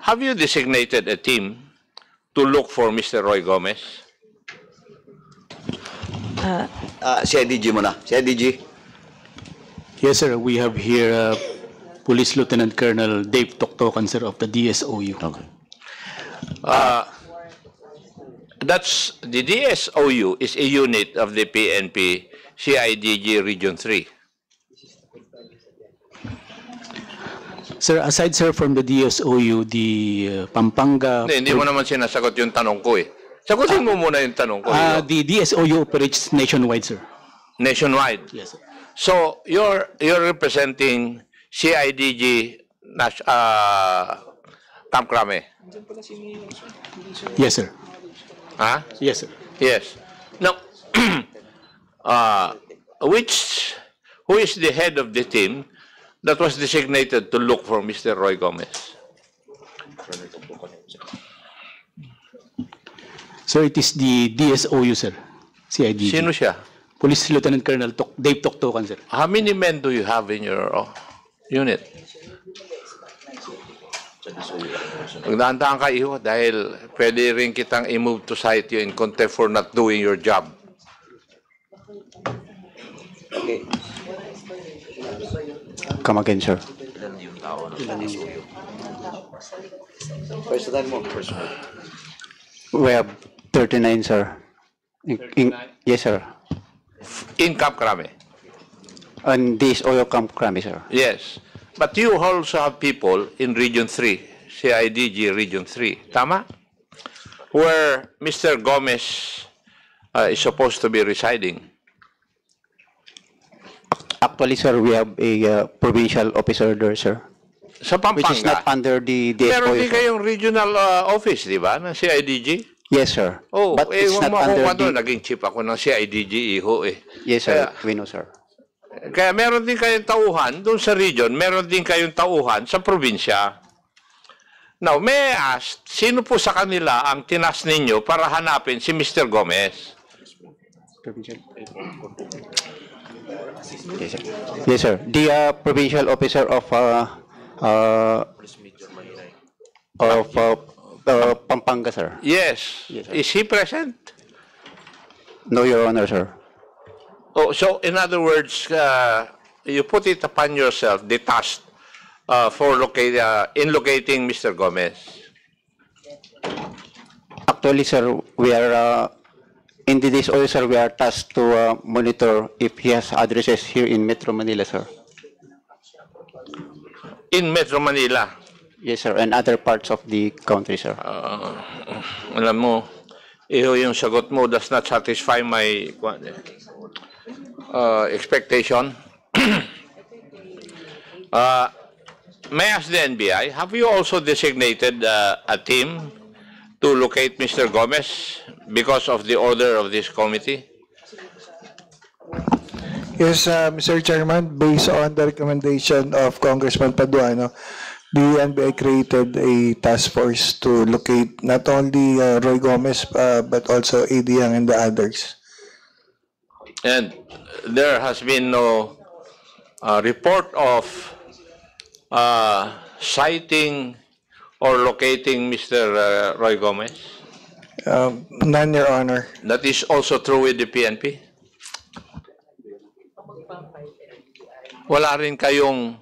have you designated a team to look for Mr. Roy Gomez? Si IDG muna. Si IDG. Yes, sir. We have here Police Lieutenant Colonel Dave Toktokan, sir, of the DSOU. Okay. That's the DSOU is a unit of the PNP CIDG Region 3. Sir, aside, sir, from the DSOU, the Pampanga... Hindi mo naman sinasagot yung tanong ko eh. Sagutin mo muna yung tanong ko. the DSOU operates nationwide, sir. Nationwide. Yes, sir. So, you're representing CIDG Camp Crame. Yes, sir. Huh? Yes, sir. Yes. Now, who is the head of the team that was designated to look for Mr. Roy Gomez? Sir, it is the DSOU, sir. CIDG. Sino siya? Police Lieutenant Colonel Dave Toktokan, sir. How many men do you have in your unit? Magdahan-dahan ka, iho, dahil pwede rin kitang i-move to cite you in contempt for not doing your job. Okay. Come again, sir. Personal mo. We have 39, sir. Yes, sir. In Camp Crame? And DSOU Camp Crame, sir. Yes. But you also have people in Region 3, CIDG Region 3, tama? Where Mr. Gomez is supposed to be residing. Actually, sir, we have a provincial officer there, sir. Sa Pampanga? Which is not under the DSOU. Meron din sir. kayong regional office, di ba, ng CIDG? Yes, sir. Oh, But it's huwag not mo akong under kwento, the... naging chief ako ng CIDG, iho eh. Yes, sir. Kaya- We know, sir. Kaya meron din kayong tauhan doon sa region, meron din kayong tauhan sa probinsya. Now, may I ask, sino po sa kanila ang tinas ninyo para hanapin si Mr. Gomez? Provincial. Yes, sir. Yes, sir. The provincial officer of Pampanga, sir. Yes. Yes, sir. Is he present? No, Your Honor, sir. Oh, so in other words, you put it upon yourself, the task for in locating Mr. Gomez. Actually, sir, we are in the DSOU, sir, we are tasked to monitor if he has addresses here in Metro Manila, sir. In Metro Manila. Yes, sir, and other parts of the country, sir. Alam mo, yung sagot mo does not satisfy my expectation. May I ask the NBI, have you also designated a team to locate Mr. Gomez because of the order of this committee? Yes, Mr. Chairman, based on the recommendation of Congressman Paduano, the NBI created a task force to locate not only Roy Gomez, but also AD Young and the others. And there has been no report of citing or locating Mr. Roy Gomez? None, Your Honor. That is also true with the PNP? Wala rin kayong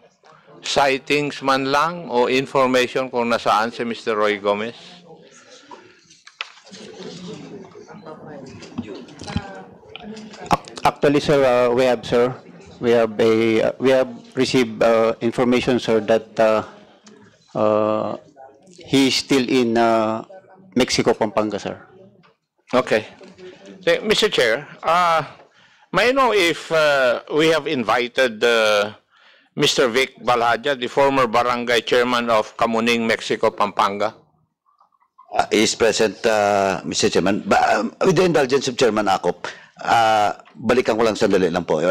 sightings man lang o information kung nasaan si Mr. Roy Gomez? Actually, sir, we have received information, sir, that he is still in Mexico, Pampanga, sir. Okay. Mr. Chair, may I know if we have invited Mr. Vic Balhaja, the former barangay chairman of Kamuning, Mexico, Pampanga? Is present, Mr. Chairman. With the indulgence of Chairman Akop, balikan ko lang sandali lang po.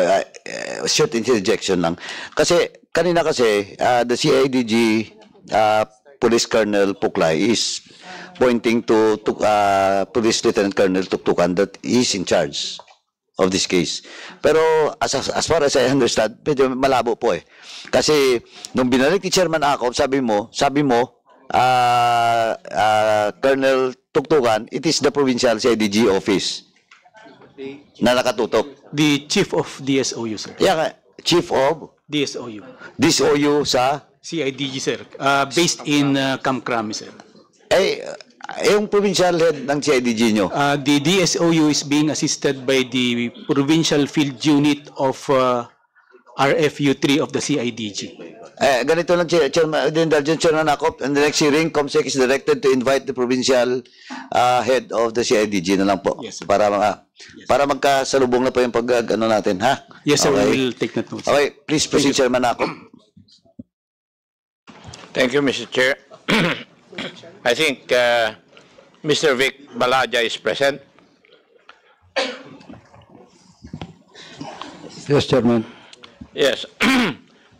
Short interjection lang. Kasi, kanina kasi, the CIDG Police Colonel Puklay is pointing to Police Lieutenant Colonel Tuktukan that is in charge of this case. Pero as far as I understand, medyo malabo po eh. Kasi nung binalik ni Chairman Akop, sabi mo, Colonel Tuktukan, it is the provincial CIDG office na nakatutok. The Chief of DSOU, sir. Yeah, Chief of DSOU. DSOU sa CIDG, sir. Based in Camp Crame, sir. yung provincial head ng CIDG nyo. The DSOU is being assisted by the Provincial Field Unit of RFU 3 of the CIDG. Ganito lang, Chairman, the indulgence, Chairman Akop, and the next hearing, COMSEC is directed to invite the provincial head of the CIDG na lang po. Yes, sir. Para magkasalubong na po yung ano natin, ha? Yes, sir. Okay. We will take that note, sir. Okay, please proceed, Chairman Akop. Thank you, Mr. Chair. I think Mr. Vic Balaja is present. Yes, Chairman. Yes.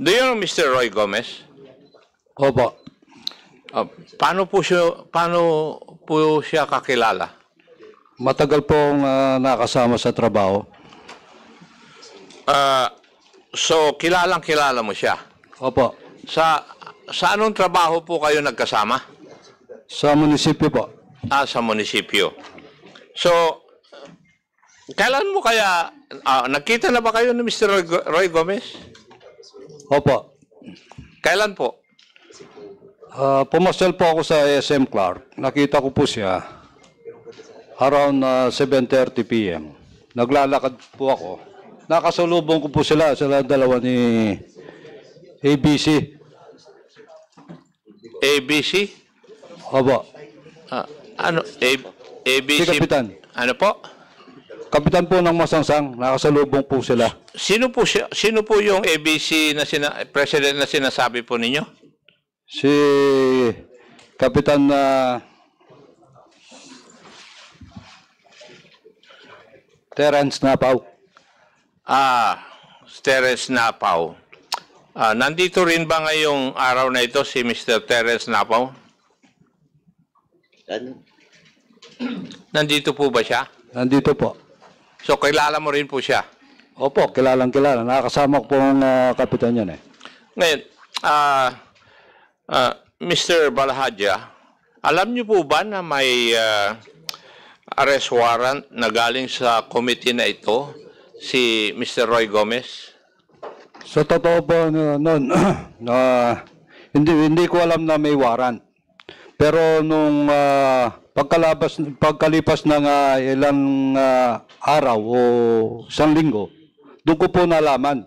Do you know Mr. Roy Gomez? Opo. Paano po siya kakilala? Matagal pong nakasama sa trabaho. So, kilalang-kilala mo siya. Opo. Sa anong trabaho po kayo nagkasama? Sa munisipyo po. Sa munisipyo. So, kailan mo kaya, nagkita na ba kayo ni Mr. Roy Gomez? Opo. Kailan po? Pumasal po ako sa SM Clark. Nakita ko po siya around 7:30 p.m. Naglalakad po ako. Nakasalubong ko po sila dalawa ni ABC. ABC? Opo. ABC? Si Kapitan. Ano po? Kapitan po ng Masangsang. Nakasalubong po sila. Sino po yung ABC na president na sinasabi po ninyo? Si Kapitan na Terence Napaw. Terence Napaw. Nandito rin ba ngayong araw na ito si Mr. Terence Napaw? Nandito po ba siya? Nandito po. So, kilala mo rin po siya? Opo, kilalang kilala. Nakakasama ko po ang kapitan yan eh. Ngayon, Mr. Balahadja, alam niyo po ba na may arrest warrant na galing sa committee na ito, si Mr. Roy Gomez? Sa totoo po noon, hindi ko alam na may warrant. Pero nung pagkalipas ng ilang araw o isang linggo, doon ko po nalaman.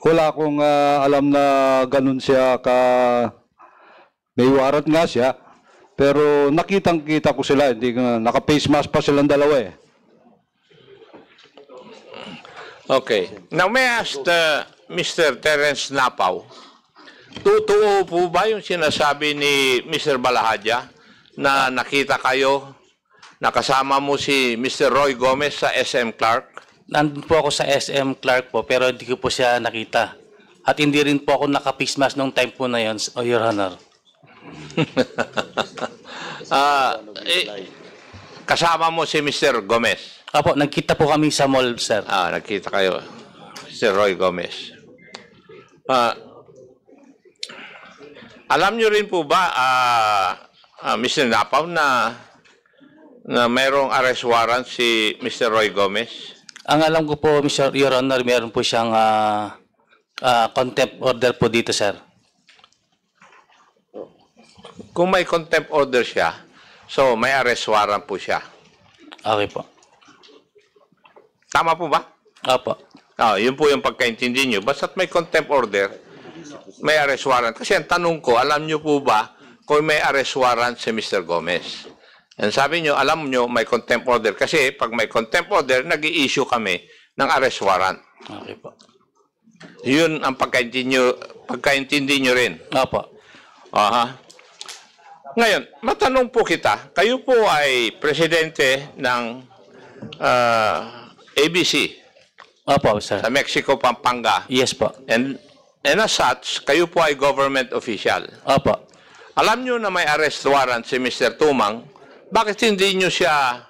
Wala akong alam na ganun siya may warrant nga siya. Pero nakitang-kita ko sila, naka-face mask pa silang dalawa eh. Okay. Now, may I ask Mr. Terence Napaw, totoo po ba yung sinasabi ni Mr. Balahadja na nakita kayo, nakasama mo si Mr. Roy Gomez sa SM Clark? Nandun po ako sa SM Clark po, pero hindi ko po siya nakita. At hindi rin po ako naka-face mask nung time po na yun, Your Honor. Kasama mo si Mr. Gomez? Apo, nagkita po kami sa mall, sir. Nagkita kayo. Mr. Roy Gomez. Alam niyo rin po ba, Mr. Napaw, na mayroong arrest warrant si Mr. Roy Gomez? Ang alam ko po, Your Honor, meron po siyang contempt order po dito, sir. Kung may contempt order siya, so may arrest warrant po siya. Okay po. Tama po ba? Apo. Yun po yung pagkaintindi nyo. Basta't may contempt order, may arrest warrant. Kasi ang tanong ko, alam nyo po ba kung may arrest warrant si Mr. Gomez? And sabi nyo, alam nyo may contempt order. Kasi pag may contempt order, nag-i-issue kami ng arrest warrant. Okay po. Yun ang pagkaintindi nyo rin. Apo. Ngayon, matanong po kita, kayo po ay presidente ng ABC Apo, sir. sa Mexico, Pampanga. Yes po. And as such, kayo po ay government official. Apo. Alam nyo na may arrest warrant si Mr. Tumang, bakit hindi nyo siya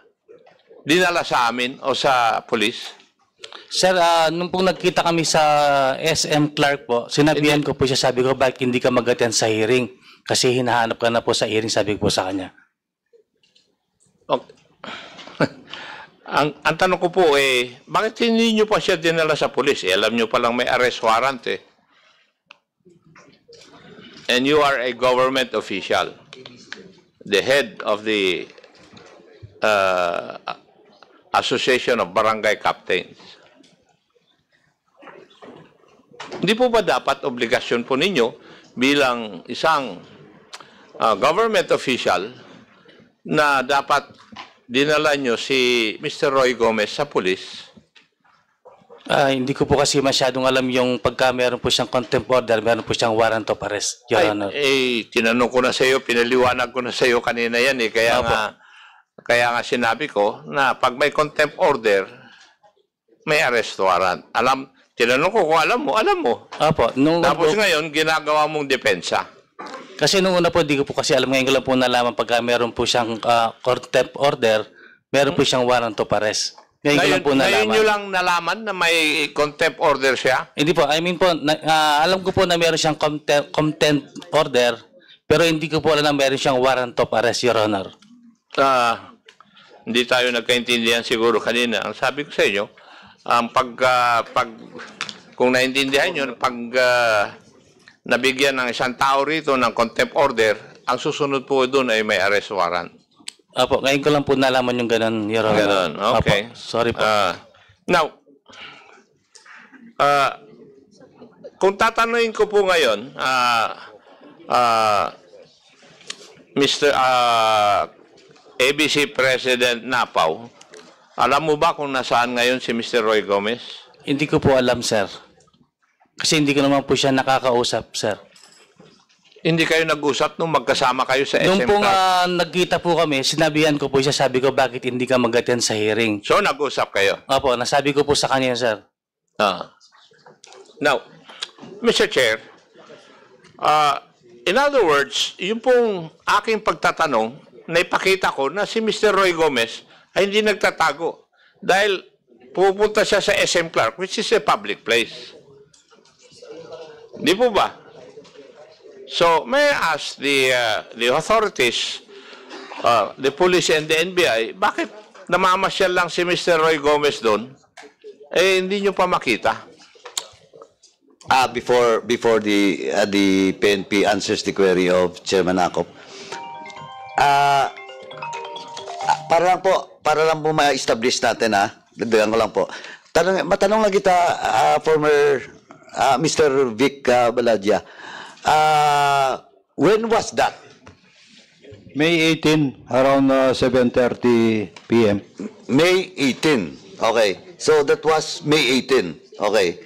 dinala sa amin o sa police? Sir, nung pong nagkita kami sa SM Clark po, sinabihan ko po siya, sabi ko, bakit hindi ka mag-attend sa hearing? Kasi hinahanap ka na po sa hearing, sabi ko po sa kanya. Okay. ang tanong ko po bakit hindi nyo pa siya dinala sa pulis? Alam nyo palang may arrest warrant And you are a government official, the head of the Association of Barangay Captains. Hindi po ba dapat obligasyon po ninyo bilang isang government official na dapat dinala nyo si Mr. Roy Gomez sa pulis? Hindi ko po kasi masyadong alam yung pagka meron po siyang contempt order, meron po siyang warrant of arrest, Your Honor. Tinanong ko na sa iyo, pinaliwanag ko na sa iyo kanina yan kaya nga sinabi ko na pag may contempt order, may arrest warrant. Tinanong ko kung alam mo. Opo. Tapos ngayon, ginagawa mong depensa. Kasi nung una po, di ko po kasi alam. Ngayon ko lang po nalaman pagka meron po siyang contempt order, meron po siyang warrant of arrest. Ngayon nyo lang nalaman na may contempt order siya? Hindi po. I mean po, alam ko po na meron siyang contempt order, pero hindi ko po alam na meron siyang warrant of arrest, Your Honor. Hindi tayo nagkaintindihan siguro kanina. Ang sabi ko sa inyo, kung naintindihan nyo, pag nabigyan ng isang tao rito ng contempt order, ang susunod po doon ay may arrest warrant. Apo, ngayon ko lang po nalaman yung ganun, Your Honor. Ganun, okay. Apo, sorry po. Now, kung tatanungin ko po ngayon, Mr. ABC President Napaw, alam mo ba kung nasaan ngayon si Mr. Roy Gomez? Hindi ko po alam, sir. Kasi hindi ko naman po siya nakakausap, sir. Hindi kayo nag-usap nung magkasama kayo sa SM Nung po nga nagkita po kami, sinabihan ko po siya, sabi ko, bakit hindi ka mag-attend sa hearing? So, nag-usap kayo? Opo, nasabi ko po sa kanya, sir. Now, Mr. Chair, in other words, yung pong aking pagtatanong, naipakita ko na si Mr. Roy Gomez ay hindi nagtatago dahil pupunta siya sa SM Clark, which is a public place. Di po ba? So, may I ask the authorities, the police and the NBI, bakit namamasyal lang si Mr. Roy Gomez doon? Hindi nyo pa makita. Before the PNP answers the query of Chairman Akop, para lang po ma-establish natin, dagdagan ko lang po. Matanong lang kita, former Mr. Vic Baladja, when was that? May 18, around 7:30 p.m. May 18. Okay. So that was May 18. Okay.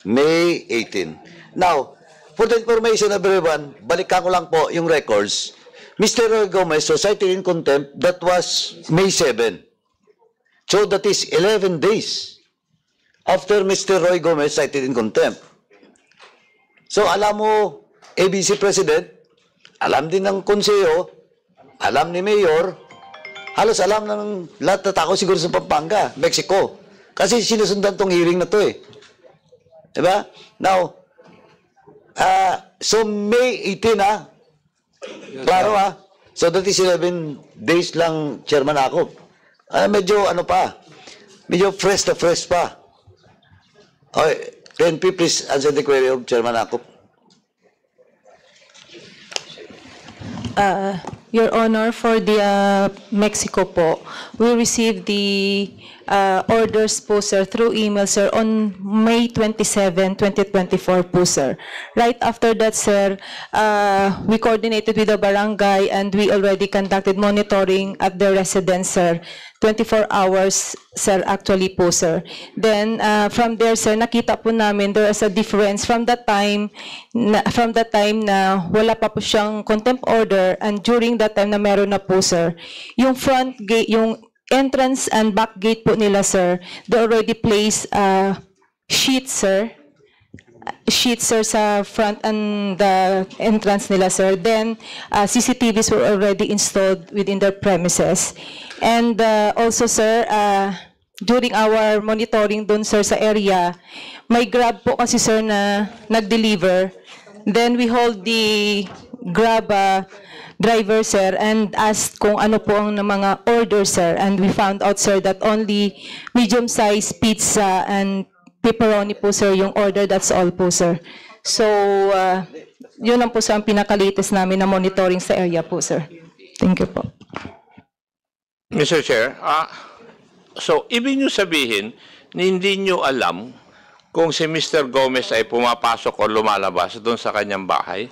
May 18. Now, for the information of everyone, balikan ko lang po yung records. Mr. Roy Gomez was cited in contempt. That was May 7. So that is 11 days after Mr. Roy Gomez cited in contempt. So alam mo, ABC President, alam din ng konseyo, alam ni Mayor, halos alam ng lahat na tao siguro sa Pampanga, Mexico. Kasi sinusundan tong hearing na to Diba? Now, so May 18 Klaro So that is 11 days lang, Chairman Akop. Medyo medyo fresh pa. Okay. PNP, please answer the query of Chairman Akop. Your Honor, for the Mexico po, we received the orders po, sir, through email, sir, on May 27, 2024 po, sir. Right after that, sir, we coordinated with the barangay and we already conducted monitoring at the residence, sir. 24 hours, sir, actually po, sir. Then, from there, sir, nakita po namin there is a difference from that time na wala pa po siyang contempt order and during that time na meron na po, sir. Yung front gate, yung entrance and back gate po nila, sir, they already placed sheets, sir. Sheets, sir, sa front and the entrance nila, sir. Then, CCTVs were already installed within their premises. And also, sir, during our monitoring doon, sir, sa area, may Grab po kasi, sir, na nag-deliver. Then we hold the Grab driver, sir, and asked kung ano po ang mga order, sir. And we found out, sir, that only medium-sized pizza and pepperoni po, sir, yung order. That's all po, sir. So, yun lang po, sir, ang pinaka-latest namin na monitoring sa area po, sir. Thank you po. Mr. Chair, so ibig nyo sabihin, hindi nyo alam kung si Mr. Gomez ay pumapasok o lumalabas doon sa kanyang bahay?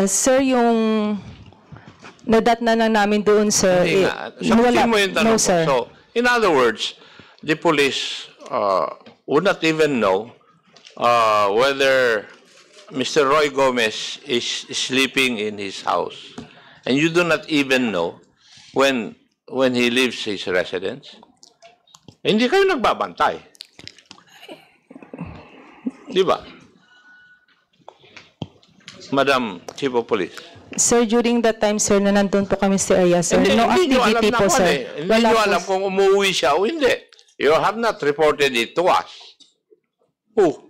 Sir, yung nadatnan na namin doon, sir, Hindi nga. Sagutin mo yung tanong no, sir. ko. So, in other words, the police would not even know whether Mr. Roy Gomez is sleeping in his house. And you do not even know when he leaves his residence. Hindi kayo nagbabantay. Di ba? Madam Chief of Police. Sir, during that time, sir, na nandun po kami sa area, sir, no Hindi nyo alam activity na po, kung sir. ano eh. Hindi nyo alam kung umuwi siya o hindi. You have not reported it to us. Who?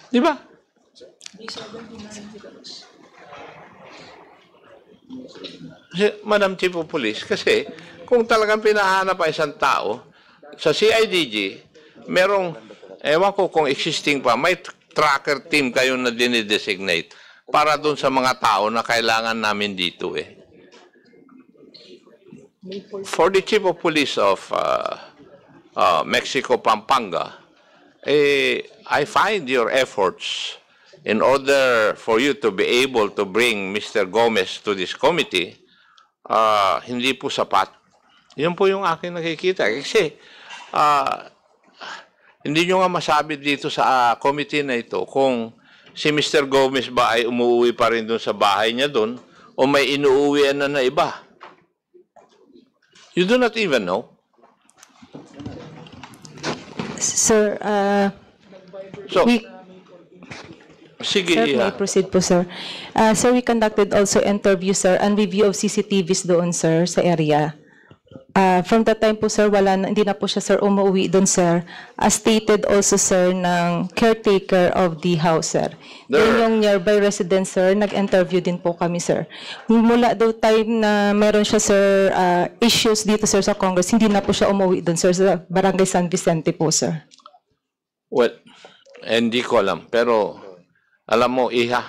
Di ba? Madam Chief of Police, kasi kung talagang pinahanap ang isang tao, sa CIDG, merong, ewan ko kung existing pa, may tracker team kayo na dinidesignate para dun sa mga tao na kailangan namin dito eh. For the Chief of Police of Mexico, Pampanga, I find your efforts in order for you to be able to bring Mr. Gomez to this committee, hindi po sapat. Yun po yung aking nakikita. Kasi, hindi nyo nga masabi dito sa committee na ito kung si Mr. Gomez ba ay umuwi pa rin dun sa bahay niya dun o may inuuwian na iba. You do not even know. Sir, So, we... sige, Sir, may proceed po, sir. Sir, we conducted also interview, sir, and review of CCTVs doon, sir, sa area. From that time po, sir, hindi na po siya, sir, umuwi doon, sir. As stated also, sir, ng caretaker of the house, sir. Then yung nearby resident, sir, nag-interview din po kami, sir. Mula daw time na meron siya, sir, issues dito, sir, sa Congress, hindi na po siya umuwi doon, sir, sa Barangay San Vicente po, sir. well, hindi ko alam. Pero, alam mo, Iha,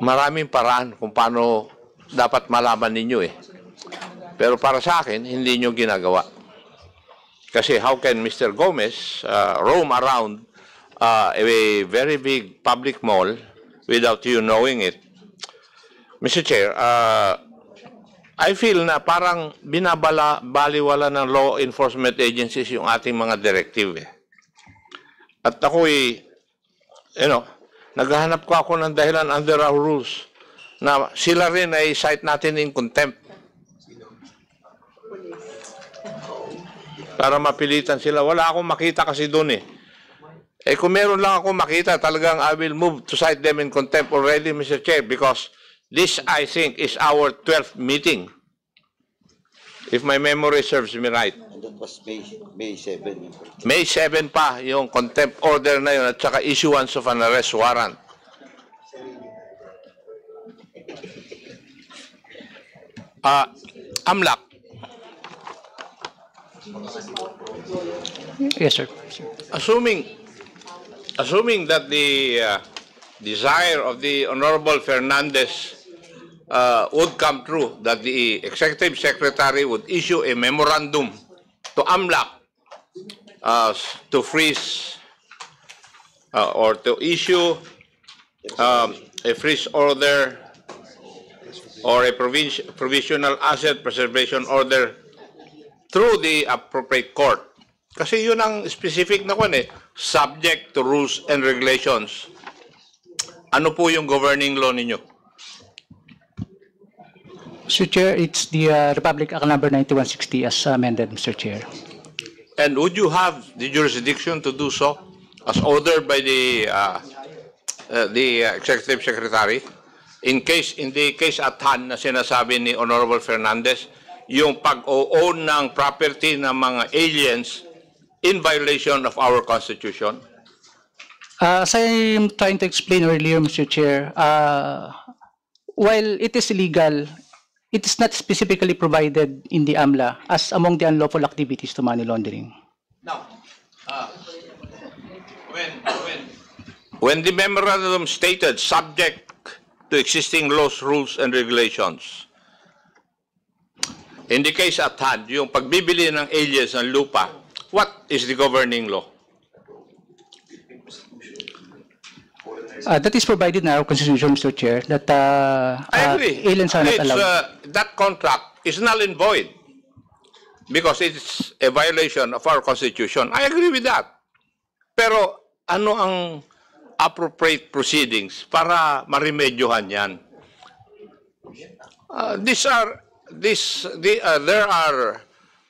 maraming paraan kung paano dapat malaman ninyo eh. Pero para sa akin, hindi nyo ginagawa. Kasi how can Mr. Gomez roam around a very big public mall without you knowing it? Mr. Chair, I feel na parang baliwala ng law enforcement agencies yung ating mga directive eh. At ako'y, naghahanap ko ako ng dahilan under our rules na sila rin ay cite natin in contempt. Para mapilitan sila. Wala akong makita kasi doon eh. Eh kung meron lang akong makita, talagang I will move to cite them in contempt already, Mr. Chair, because this, I think, is our 12th meeting. If my memory serves me right. And that was May 7. May 7 pa yung contempt order na yun at saka issuance of an arrest warrant. AMLAC. Yes, sir. Assuming that the desire of the Honorable Fernandez would come true, that the Executive Secretary would issue a memorandum to AMLAC to freeze or to issue a freeze order or a provisional asset preservation order through the appropriate court. Kasi yun ang specific na kwan eh, subject to rules and regulations. Ano po yung governing law ninyo? Mr. Chair, it's the Republic Act number 9160 as amended, Mr. Chair. And would you have the jurisdiction to do so as ordered by the Executive Secretary? in the case at hand na sinasabi ni Honorable Fernandez, yung pag-own ng property ng mga aliens in violation of our Constitution? As I am trying to explain earlier, Mr. Chair, while it is illegal, it is not specifically provided in the AMLA as among the unlawful activities to money laundering. Now, when the memorandum stated subject to existing laws, rules, and regulations, in the case at hand, yung pagbibili ng aliens ng lupa, what is the governing law? That is provided in our Constitution, Mr. Chair, that I agree. aliens are not allowed. That contract is null and void because it's a violation of our Constitution. I agree with that. Pero ano ang appropriate proceedings para maremedyohan yan? There are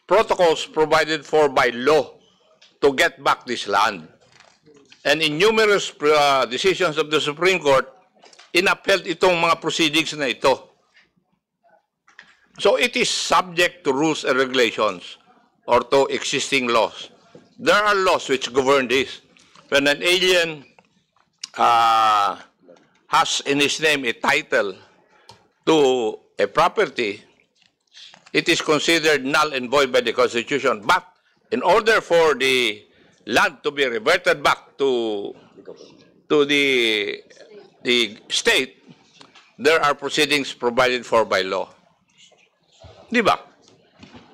protocols provided for by law to get back this land. And in numerous decisions of the Supreme Court, inapheld itong mga proceedings na ito. So it is subject to rules and regulations or to existing laws. There are laws which govern this. When an alien has in his name a title to a property, it is considered null and void by the Constitution. But in order for the land to be reverted back to the state, there are proceedings provided for by law. Di ba?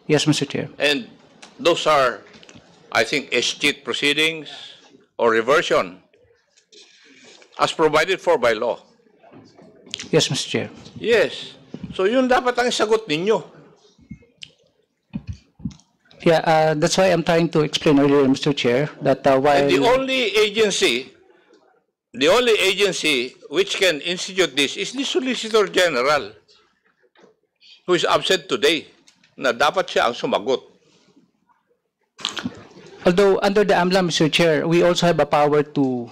Yes, Mr. Chair. And those are, I think, escheat proceedings or reversion as provided for by law. Yes, Mr. Chair. Yes. So yun dapat ang sagot ninyo. Yeah, that's why I'm trying to explain earlier, Mr. Chair, that while... And the only agency which can institute this is the Solicitor General, who is absent today, na dapat siya ang sumagot. Although under the AMLA, Mr. Chair, we also have a power to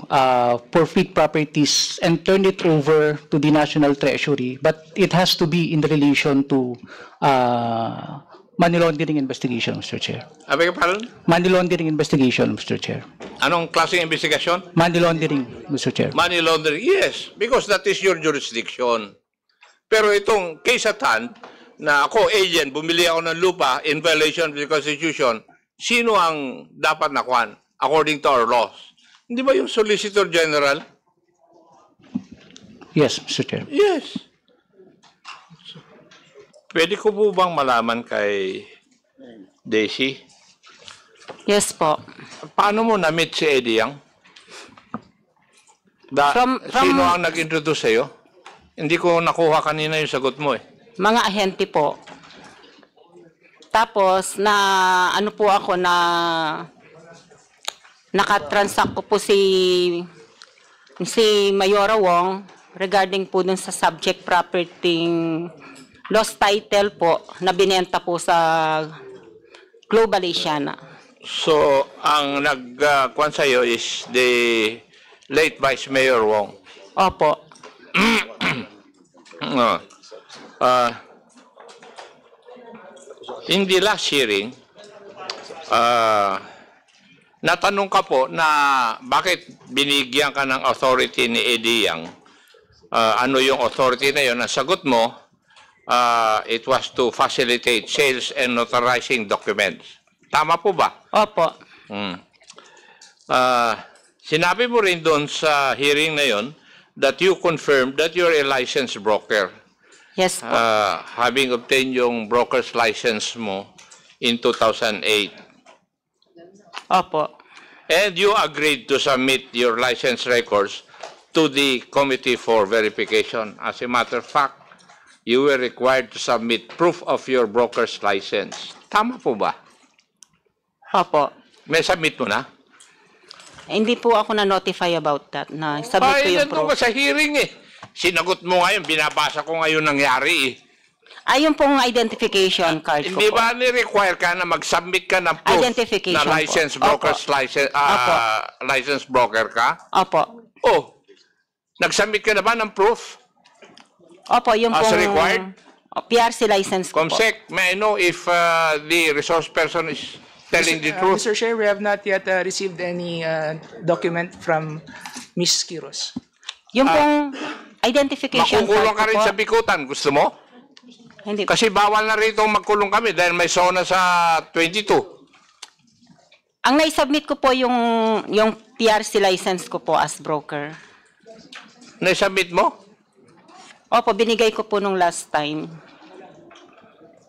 forfeit properties and turn it over to the National Treasury, but it has to be in relation to money laundering investigation, Mr. Chair. Abay ka pardon? Money laundering investigation, Mr. Chair. Anong klaseng investigasyon? Money laundering, Mr. Chair. Money laundering, yes, because that is your jurisdiction. Pero itong case at hand, na ako, alien, bumili ako ng lupa in violation of the Constitution, sino ang dapat nakuhan according to our laws? Hindi ba yung Solicitor General? Yes, Mr. Chair. Yes. Pwede ko po bang malaman kay Daisy? Yes po. Paano mo na-meet si Eddie Yang? Sino ang nag-introduce sa'yo? Hindi ko nakuha kanina yung sagot mo eh. Mga ahente po. Tapos ano po ako na nakatransact ko po si Mayora Wong regarding po dun sa subject property lost title po na binenta po sa Global Asiana. So, ang nag-kwan sa'yo is the late Vice Mayor Wong. Opo. In the last hearing, natanong ka po na bakit binigyan ka ng authority ni Eddie Yang. Ano yung authority na yun? Ang sagot mo, it was to facilitate sales and notarizing documents. Tama po ba? Opo. Sinabi mo rin doon sa hearing na yun that you confirmed that you're a licensed broker. Yes po. Having obtained yung broker's license mo in 2008. Opo. And you agreed to submit your license records to the Committee for Verification. As a matter of fact, you were required to submit proof of your broker's license. Tama po ba? Opo. May submit mo na? Hindi po ako na-notify about that. Na submit ko yung nandun proof. ka sa hearing eh. Sinagot mo ngayon, binabasa ko ngayon nangyari eh. Ayun pong identification card ko Hindi po. ba ni-require ka na mag-submit ka ng proof Identification na licensed po. broker's license, licensed broker ka? Opo. Oh, nag-submit ka na ba ng proof? Opo, yung As pong required? PRC license ko po. Comsec, may I know if the resource person is telling the truth? Mr. Chair, we have not yet received any document from Ms. Quiros. Yung pong identification Makukulong card ka ko rin po. sa bikutan. Gusto mo? Hindi. Kasi bawal na rito magkulong kami dahil may SONA sa 22. Ang naisubmit ko po yung PRC license ko po as broker. Naisubmit mo? Opo, binigay ko po nung last time.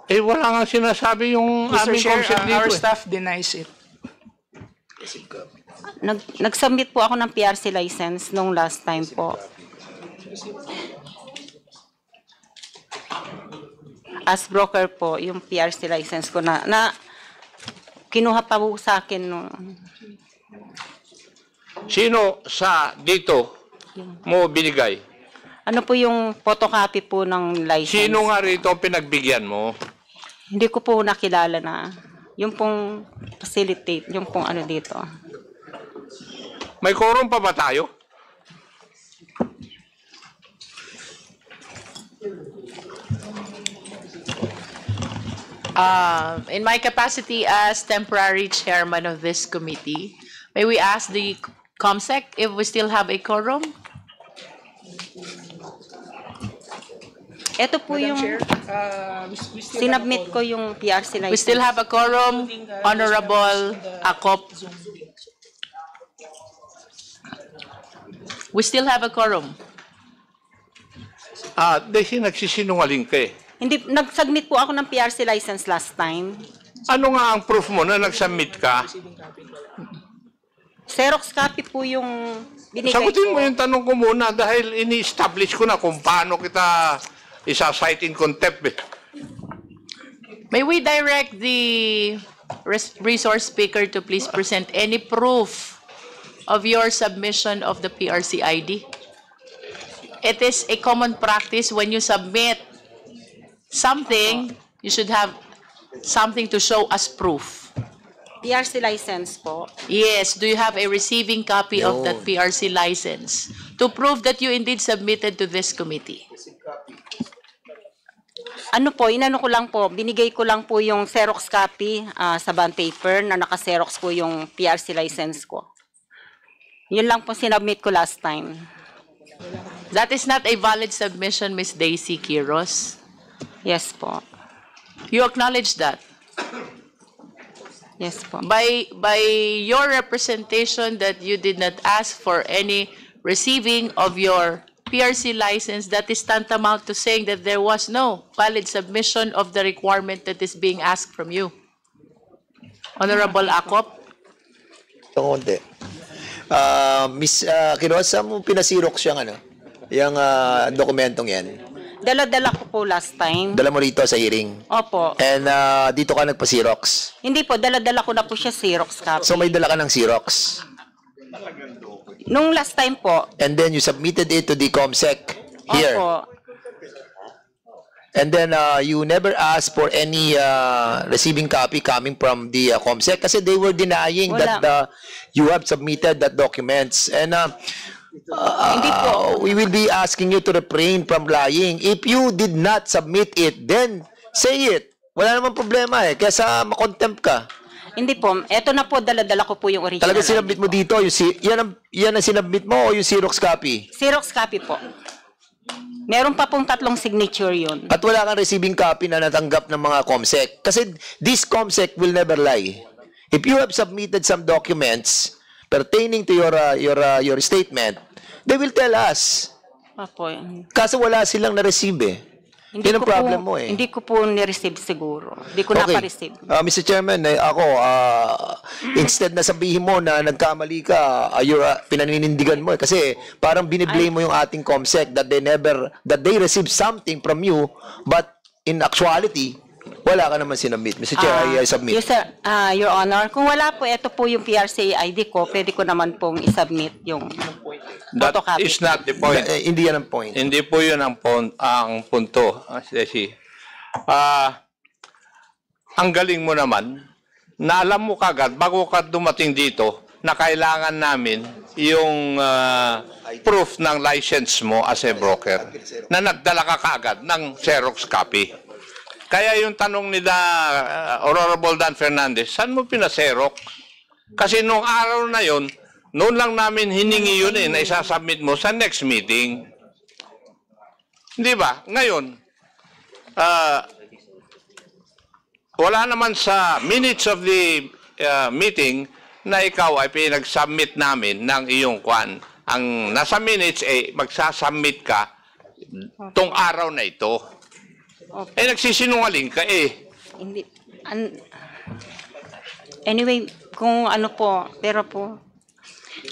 Eh, wala nga sinasabi yung Mr. aming Chair, concept dito. our eh. staff denies it. Nag-submit po ako ng PRC license nung last time po. As broker po, yung PRC license ko na kinuha pa po sa akin nung Sino sa dito mo binigay? ano po yung photocopy po ng license. Sino nga rito ang pinagbigyan mo? Hindi ko po nakilala na. Yung pong facilitate, yung pong ano dito. May quorum pa ba tayo? In my capacity as temporary chairman of this committee, may we ask the COMSEC if we still have a quorum? Ito po yung sinubmit ko yung PRC license. We still have a quorum, Honorable Akop. We still have a quorum. Dahil nagsisinungaling ka eh. Hindi, nag-submit po ako ng PRC license last time. Ano nga ang proof mo na nag-submit ka? Xerox copy po yung binigay Sagutin mo ko. yung tanong ko muna dahil ini-establish ko na kung paano kita isa-cite in contempt. eh. May we direct the resource speaker to please present any proof of your submission of the PRC ID? It is a common practice when you submit something, you should have something to show as proof. PRC license po. Yes, do you have a receiving copy of that PRC license to prove that you indeed submitted to this committee? Ano po, inano ko lang po, binigay ko lang po yung Xerox copy sa bond paper na naka-Xerox po yung PRC license ko. Yun lang po sinubmit ko last time. That is not a valid submission, Ms. Daisy Quiros. Yes po. You acknowledge that? Yes po. By your representation that you did not ask for any receiving of your PRC license, that is tantamount to saying that there was no valid submission of the requirement that is being asked from you. Honorable Akop? Konti. Miss Quiroz, saan mo pinasirok siyang yung dokumentong yan? Dala-dala ko po last time. Dala mo rito sa hearing. Opo. And dito ka nagpa-Xerox. Hindi po, dala-dala ko na po siya Xerox copy. So may dala ka ng Xerox. Nung last time po. And then you submitted it to the COMSEC here. Opo. And then you never asked for any receiving copy coming from the COMSEC kasi they were denying Wala. that you have submitted that documents. And Hindi po. we will be asking you to refrain from lying. If you did not submit it, then say it. Wala namang problema eh. Kesa makontempt ka. Hindi po. Eto na po, dala-dala ko po yung original. Talaga sinabit mo dito, yan ang sinabit mo o yung Xerox copy? Xerox copy po. Meron pa pong 3 signature yun. At wala kang receiving copy na natanggap ng mga COMSEC. Kasi this COMSEC will never lie. If you have submitted some documents pertaining to your statement, they will tell us. Opo. Kaso wala silang na-receive eh. Yan ang problem mo eh. Hindi ko po ni-receive siguro. Hindi ko napa-receive. Mr. Chairman, ako, instead na sabihin mo na nagkamali ka, pinaninindigan mo eh. Kasi parang biniblame mo yung ating COMSEC that they received something from you, but in actuality, wala ka naman sinabit. Mr. Chair, I submit. Yes, sir. Your Honor, kung wala po, ito po yung PRC ID ko, pwede ko naman pong isubmit yung That photocopy. is not the point. Hindi yan ang point. Hindi po yun ang punto. Ceci. Ang galing mo naman, na alam mo kagad, bago ka dumating dito, na kailangan namin yung proof ng license mo as a broker na nagdala ka kaagad ng Xerox copy. Kaya yung tanong nila, Honorable Dan Fernandez, saan mo pina-Xerox? Kasi nung araw na yon, noon lang namin hiningi yun na isasubmit mo sa next meeting. Di ba? Ngayon, wala naman sa minutes of the meeting na ikaw ay pinag-submit namin ng iyong kwan. Ang nasa minutes ay magsasubmit ka tong araw na ito. Eh, nagsisinungaling ka eh. Hindi. Anyway, kung ano po, pero po.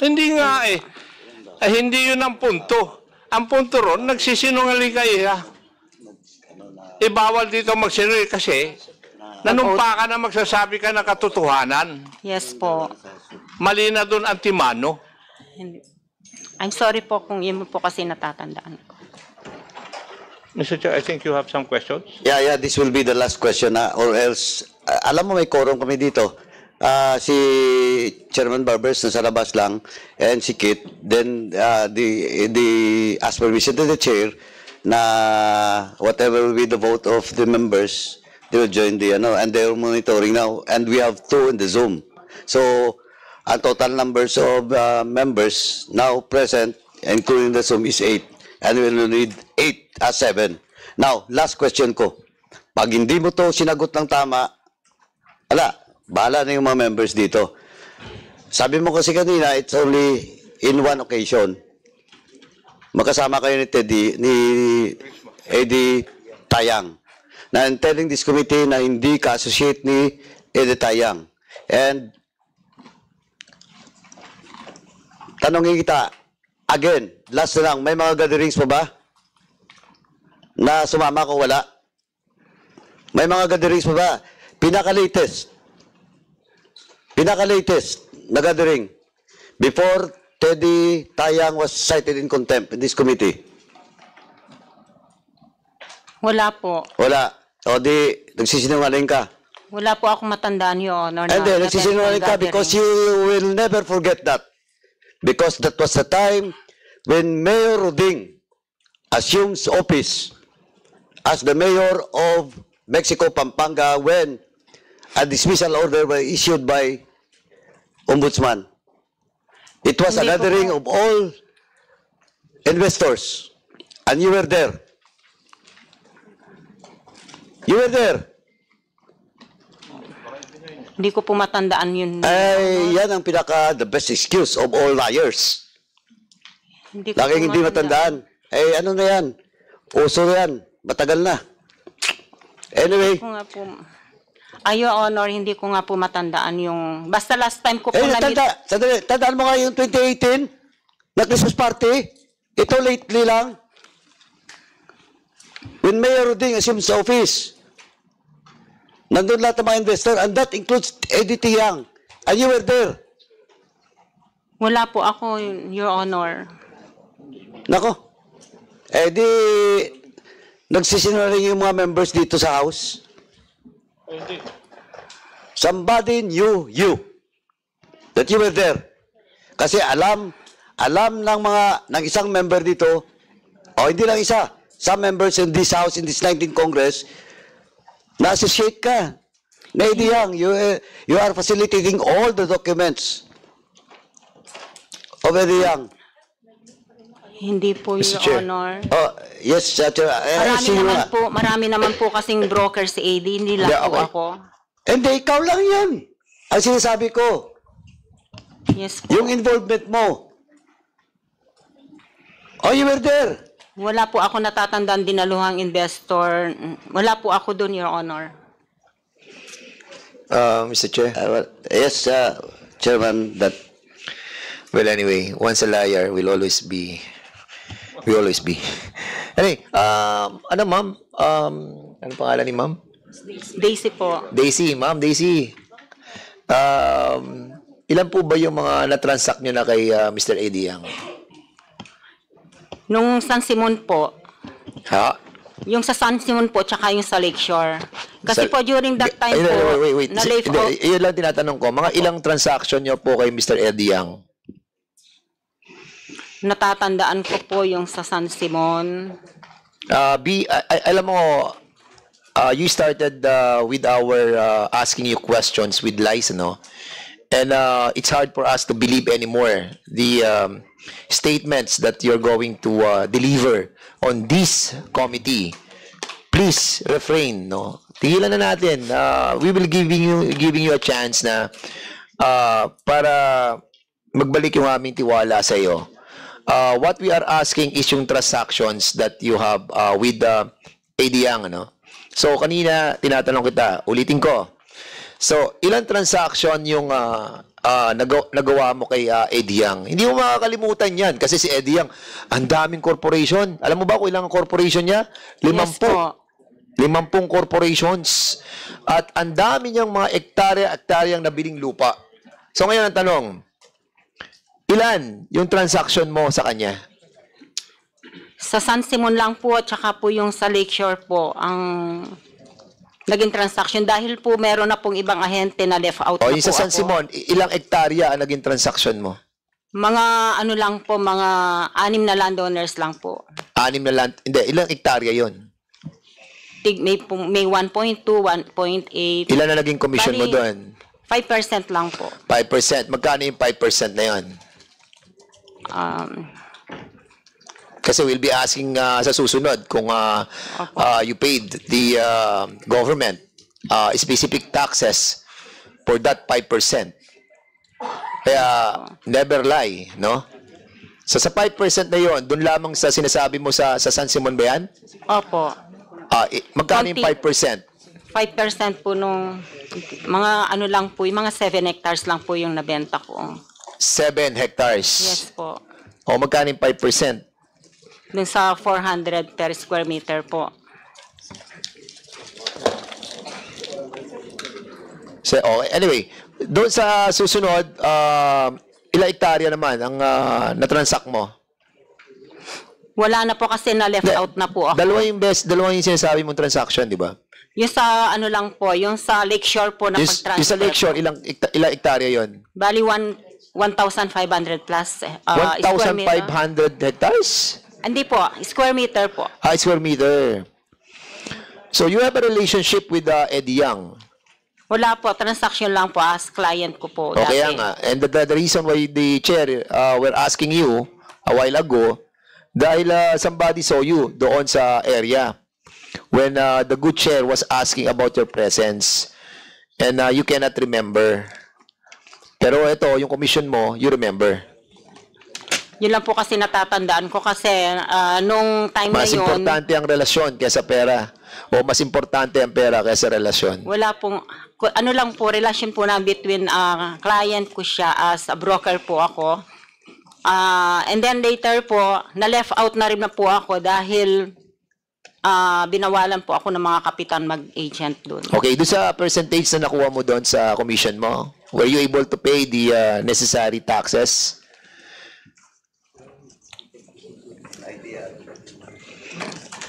Hindi nga eh. Hindi yun ang punto. Ang punto ron, nagsisinungaling ka eh. Bawal dito magsinungaling kasi nanumpa ka na magsasabi ka ng katotohanan. Yes po. Mali na doon antimano. I'm sorry po kung yun po kasi natatandaan ko. Mr. Chair, I think you have some questions. Yeah, this will be the last question or else, alam mo may quorum kami dito. Si Chairman Barbers nasa labas lang and si Kit, then as permission to the chair na whatever will be the vote of the members, they will join the and they are monitoring now, and we have 2 in the Zoom. So ang total numbers of members now present, including the Zoom, is 8, and we will need 7. Now, last question ko. Pag hindi mo to sinagot ng tama, bahala na yung mga members dito. Sabi mo kasi kanina, it's only in one occasion. Magkasama kayo ni Eddie Tayang. Na I'm telling this committee na hindi ka-associate ni Eddie Tayang. And tanongin kita, again, last na lang, may mga gatherings pa ba? Na sumama ko, wala? May mga gatherings pa ba? Pinaka-latest na gathering before Teddy Tayang was cited in contempt in this committee. Wala po. Wala. O di, nagsisinungaling ka. Wala po akong matandaan, Your Honor. And then, nagsisinungaling ka because you will never forget that. Because that was the time when Mayor Roding assumes office as the mayor of Mexico, Pampanga, when a dismissal order was issued by Ombudsman. It was a gathering of all investors, and you were there. You were there. Hindi ko po matandaan yun. Ay, yan ang the best excuse of all liars. Laging hindi matandaan. Eh, ano na yan? Uso na yan. Matagal na. Anyway. Your Honor, hindi ko nga po matandaan yung... Basta last time ko po tandaan mo nga yung 2018 na Christmas party. Ito lately lang. When Mayor Roding assumes office, nandun lahat ng mga investor, and that includes Eddie Tayang. And you were there. Wala po ako, Your Honor. Nako. Eh di, nagsisinungaling yung mga members dito sa House. Somebody knew you. That you were there. Kasi alam ng isang member dito, hindi lang isa, some members in this House, in this 19th Congress, na-associate ka. Na Eddie Yang, you are facilitating all the documents of Eddie Yang. Hindi po, Your Honor. Yes, Marami naman po kasing broker si AD, hindi lang po ako. Hindi, ikaw lang yan. Ang sinasabi ko. Yes po. Yung involvement mo. You were there. Wala po ako natatandaan dinaluhang investor. Wala po ako doon, Your Honor. Mr. Chair? Yes, Chairman. Well, anyway, once a liar will always be. Anyway, ano ma'am? Ano pangalan ni ma'am? Daisy po. Daisy, ma'am Daisy. Ilan po ba yung mga na-transact nyo na kay Mr. Eddie Yang? Nung San Simon po. Ha? Yung sa San Simon po, tsaka yung sa Lakeshore. Kasi po during that time po, wait. na-live out. Iyon lang tinatanong ko. Mga ilang transaction niyo po kay Mr. Eddie Yang? Natatandaan ko po yung sa San Simon. Alam mo, you started with our asking you questions with lies, no? And it's hard for us to believe anymore the statements that you're going to deliver on this committee. Please refrain, no? Tigilan na natin. We will giving you a chance na para magbalik yung aming tiwala sa iyo. What we are asking is yung transactions that you have with Eddie Yang, no? So kanina tinatanong kita, ulitin ko. So ilang transaction yung nagawa mo kay Eddie Yang? Hindi mo makakalimutan yan kasi si Eddie Yang, ang daming corporation. Alam mo ba kung ilang corporation niya? 50. Yes po. 50 corporations. At ang dami niyang mga ektarya-ektaryang nabiling lupa. So ngayon ang tanong, ilan yung transaction mo sa kanya? Sa San Simon lang po at saka po yung sa Lakeshore po ang naging transaction dahil po meron na pong ibang ahente na left out na Yung po sa San ako. Simon, ilang ektarya ang naging transaction mo? Mga ano lang po, mga 6 na landowners lang po. 6 na land, hindi, ilang ektarya yon? May 1.2, 1.8. Ilan na naging commission mo Bali, doon? 5% lang po. 5%. Magkano yung 5% na yon? Kasi we'll be asking sa susunod kung you paid the government specific taxes for that 5%. Kaya never lie, no? So sa 5% na yon, doon lamang sa sinasabi mo sa San Simon ba yan? Opo. Magkano yung 5%? 5% po nung mga ano lang po, yung mga 7 hectares lang po yung nabenta ko. 7 hectares. Yes po. O magkano yung 5%? Dun sa 400 per square meter po. So, anyway, doon sa susunod, ilang hektarya naman ang natransact mo? Wala na po kasi na left out na po ako. Dalawa yung sinasabi mong transaction, di ba? Yung sa ano lang po, yung sa Lakeshore po na pag-transfer. Yung sa Lakeshore, ilang hektarya yon? Bali 1,500 plus square meter. 1,500 hectares? Hindi po, square meter po. Square meter. So you have a relationship with Eddie Yang? Wala po, transaction lang po as client ko po. Okay dati. nga. And the reason why the chair were asking you a while ago, dahil somebody saw you doon sa area when the good chair was asking about your presence and you cannot remember. Pero ito, yung commission mo, you remember. Yun lang po kasi natatandaan ko kasi nung time Mas na yun, importante ang relasyon kaysa pera. O mas importante ang pera kaysa relasyon. wala pong, ano lang po, relation po na between client ko siya as a broker po ako. And then later po, na-left out na rin na po ako dahil binawalan po ako ng mga kapitan mag-agent doon. Okay, doon sa percentage na nakuha mo doon sa commission mo, were you able to pay the necessary taxes?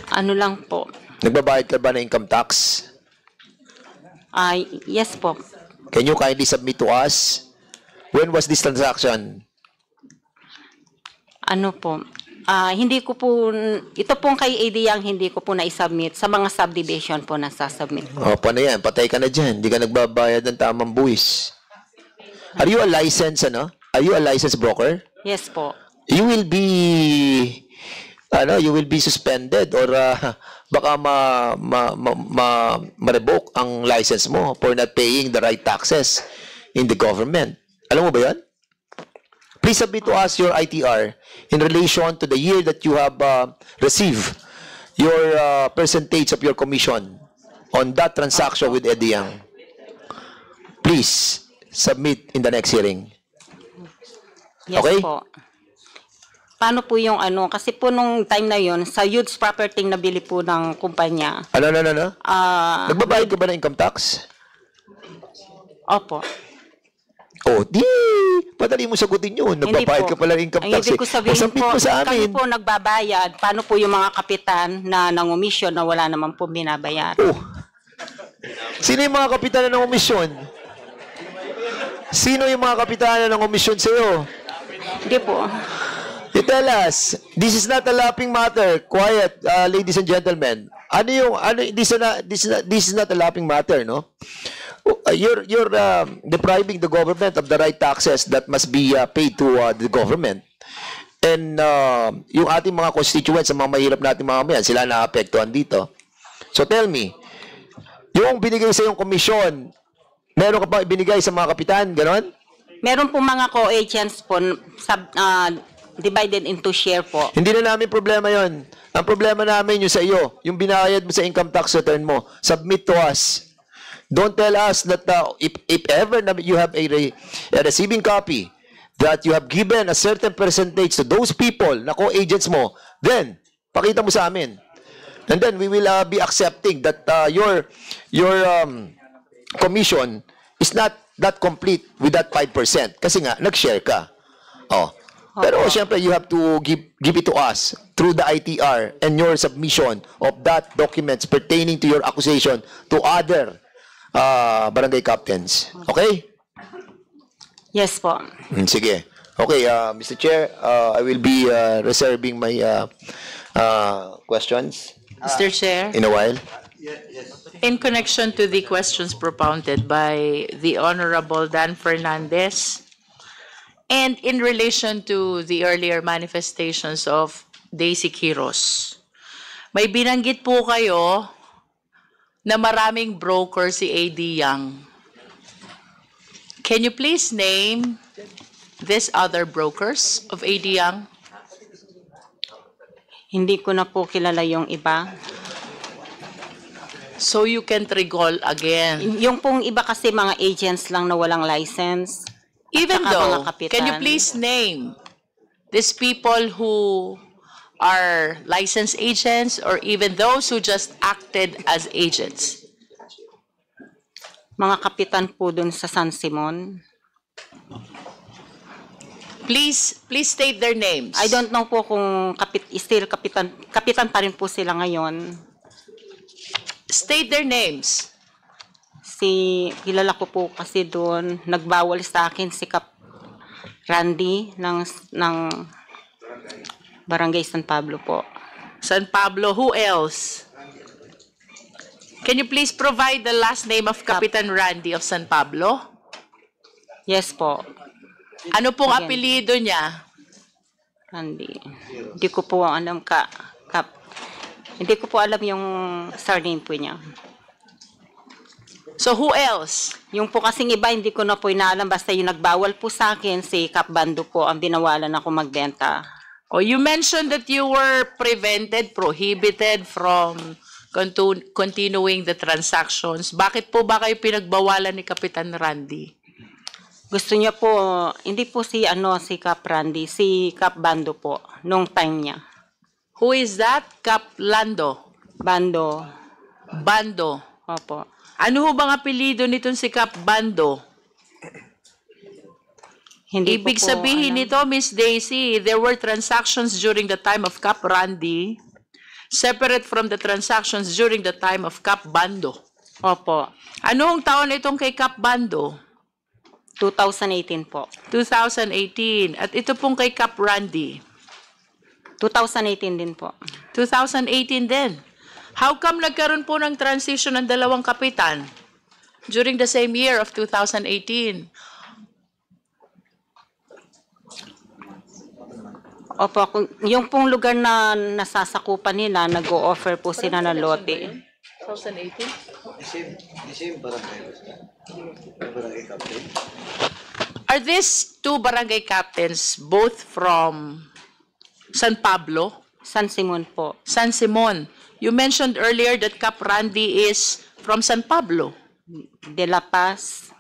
Ano lang po. Nagbabayad ka ba ng income tax? Yes po. Can you kindly submit to us? When was this transaction? Ano po. Hindi ko po, ito pong kay AD Yang hindi ko po na-submit. Sa mga subdivision po nasasubmit po. O, paano yan? Patay ka na dyan. Hindi ka nagbabayad ng tamang buwis. Are you a licensed, Are you a licensed broker? Yes po. You will be suspended or baka ma-revoke ang license mo for not paying the right taxes in the government. Alam mo ba yan? Please submit to us your ITR in relation to the year that you have received your percentage of your commission on that transaction with Eddie Yang. Please submit in the next hearing. Yes Okay? po. Paano po yung ano? Kasi po nung time na yon sa huge property na bili po ng kumpanya. Ano? Nagbabayad ka ba ng income tax? Opo. Di, padali mo sagutin yun. Nagbabayad ka pala ng income tax. Hindi ko sabihin Submit po, mo sa kami amin. po nagbabayad. Paano po yung mga kapitan na nangumisyon na wala naman po binabayad? Sino yung mga kapitanan ng komisyon? Sino yung mga kapitanan ng komisyon sa'yo? Hindi po. You tell us, this is not a laughing matter. Quiet, ladies and gentlemen. This is not a laughing matter, no? You're depriving the government of the right taxes that must be paid to the government. And yung ating mga constituents, ang mga mahirap nating mga mamayan, sila naapektuhan dito. So tell me, yung binigay sa yung komisyon, meron ka pa ibinigay sa mga kapitan, ganon? Meron po mga co-agents po, divided into share po. Hindi na namin problema yon. Ang problema namin yung sa iyo, yung binayad mo sa income tax return mo. Submit to us. Don't tell us that if ever you have a receiving copy that you have given a certain percentage to those people na co-agents mo, then pakita mo sa amin. And then we will be accepting that your commission is not that complete with that 5% kasi nga nag-share ka. Oh. Pero siyempre you have to give it to us through the ITR and your submission of that documents pertaining to your accusation to other barangay captains. Okay? Yes po. Sige. Okay, Mr. Chair, I will be reserving my questions Mr. Chair, in a while. in connection to the questions propounded by the Honorable Dan Fernandez, and in relation to the earlier manifestations of Daisy Quiros, may binanggit po kayo na maraming broker si AD Young. Can you please name these other brokers of AD Young? Hindi ko na po kilala yung iba. So you can't recall again. Yung pong iba kasi mga agents lang na walang license. Even Saka though, mga kapitan. can you please name these people who are licensed agents or even those who just acted as agents? Mga kapitan po dun sa San Simon. Please state their names. I don't know po kung still kapitan pa rin po sila ngayon. State their names. Kilala ko po kasi doon, nagbawal sa akin si Kap Randy ng Barangay San Pablo po. San Pablo, who else? Can you please provide the last name of Kapitan Randy of San Pablo? Yes po. Ano pong Again. apelyido niya? Randy. Hindi ko po alam hindi ko po alam yung surname po niya. So who else? Yung po kasing iba, hindi ko na po inaalam. Basta yung nagbawal po sa akin, si Kap Bando po, ang binawalan ako magbenta. Oh, you mentioned that you were prohibited from continuing the transactions. Bakit po ba kayo pinagbawalan ni Kapitan Randy? Gusto niya po, hindi po si Kap Randy, si Kap Bando po, nung time niya. Who is that? Kap Lando? Bando. Bando. Opo. Ano ho bang apelyido nitong si Kap Bando? Hindi Ibig ko po sabihin alam. nito, Miss Daisy, there were transactions during the time of Kap Randy separate from the transactions during the time of Kap Bando. Opo. Anong taon itong kay Kap Bando? 2018 po. 2018. At ito pong kay Kap Randy? 2018 din po. 2018 din. How come nagkaroon po ng transition ng dalawang kapitan during the same year of 2018? Opo, yung pong lugar na nasasakupan nila, nag-o-offer po sila ng lote. 2018? Are these two barangay captains both from San Pablo? San Simon po. San Simon. You mentioned earlier that Kap Randy is from San Pablo. De La Paz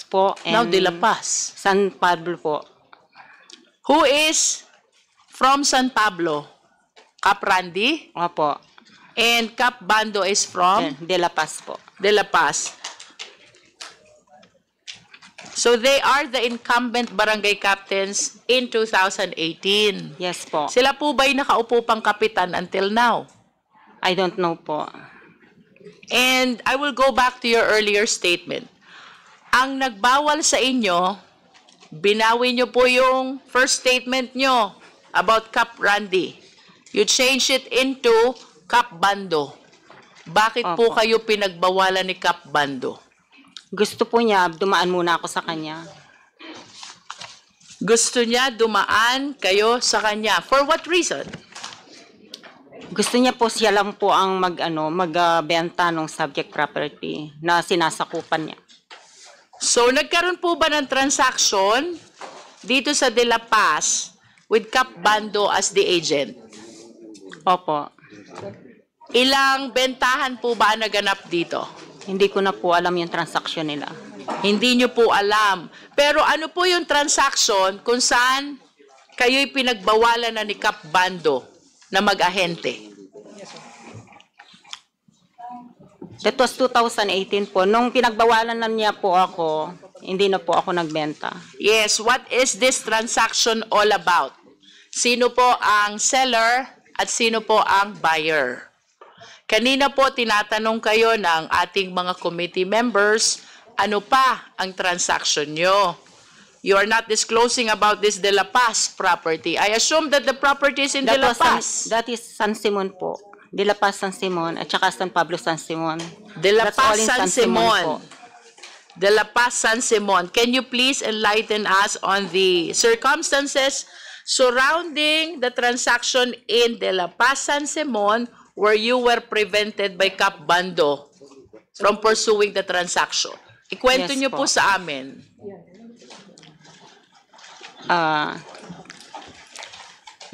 po. And Now De La Paz. San Pablo po. Who is from San Pablo? Kap Randy? Opo. And Kap Bando is from? De La Paz po. De La Paz. So they are the incumbent barangay captains in 2018. Yes po. Sila po ba'y nakaupo pang kapitan until now? I don't know po. And I will go back to your earlier statement. Ang nagbawal sa inyo, binawi nyo po yung first statement nyo about Cap Randy. You change it into Cap Bando. Bakit po kayo pinagbawalan ni Cap Bando? Gusto po niya, dumaan muna ako sa kanya. Gusto niya dumaan kayo sa kanya. For what reason? Gusto niya po siya lang po ang magbenta ng subject property na sinasakupan niya. So, nagkaroon po ba ng transaction dito sa De La Paz with Cap Bando as the agent? Opo. Ilang bentahan po ba naganap dito? Hindi ko na po alam yung transaction nila. Hindi nyo po alam. Pero ano po yung transaction kung saan kayo'y pinagbawalan na ni Cap Bando na mag-ahente? That was 2018 po. Nung pinagbawalan na niya po ako, hindi na po ako nagbenta. Yes, what is this transaction all about? Sino po ang seller at sino po ang buyer? Kanina po tinatanong kayo ng ating mga committee members, ano pa ang transaction nyo? You are not disclosing about this De La Paz property. I assume that the property is in De La Paz. That is San Simon po. De La Paz San Simon at saka San Pablo San Simon. De La That's Paz all in San Simon po. Simon. De La Paz San Simon. Can you please enlighten us on the circumstances surrounding the transaction in De La Paz San Simon where you were prevented by Cap Bando from pursuing the transaction? Ikwento Yes niyo po po. sa amin.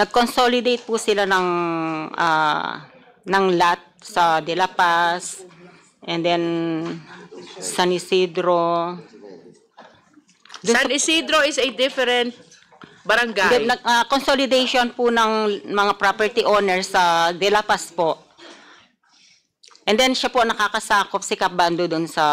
Nag-consolidate po sila ng lot sa De La Paz and then San Isidro. San Isidro is a different barangay. Consolidation po ng mga property owners sa De La Paz po. And then siya po nakakasakop si Cap Bando doon sa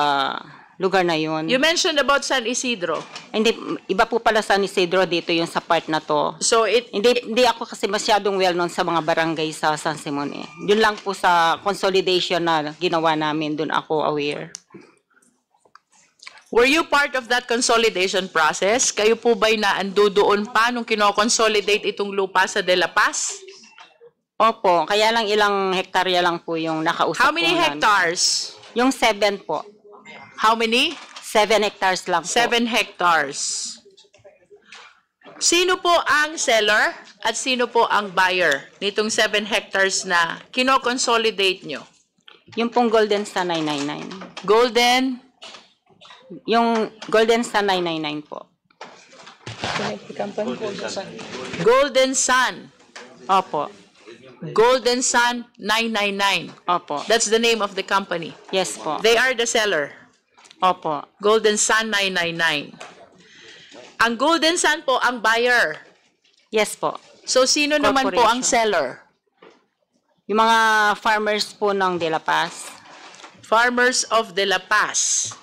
lugar na yun. You mentioned about San Isidro. Hindi, iba po pala San Isidro dito yung sa part na to. So Hindi ako kasi masyadong well-known sa mga barangay sa San Simon eh. Yun lang po sa consolidation na ginawa namin, doon ako aware. Were you part of that consolidation process? Kayo po ba'y naando doon pa nung kino-consolidate itong lupa sa De La Paz? Opo, kaya lang ilang hektarya lang po yung nakausap How many po namin. hectares? Yung 7 po. How many? 7 hectares lang po. 7 hectares. Sino po ang seller at sino po ang buyer nitong 7 hectares na kino-consolidate nyo? Yung pong Golden Sun 999. Golden? Yung Golden Sun 999 po. Golden Sun. Opo. Golden Sun 999. Opo. That's the name of the company. Yes po. They are the seller. Opo. Golden Sun 999. Ang Golden Sun po ang buyer. Yes po. So sino naman po ang Corporation. seller? Yung mga farmers po ng De La Paz. Farmers of De La Paz.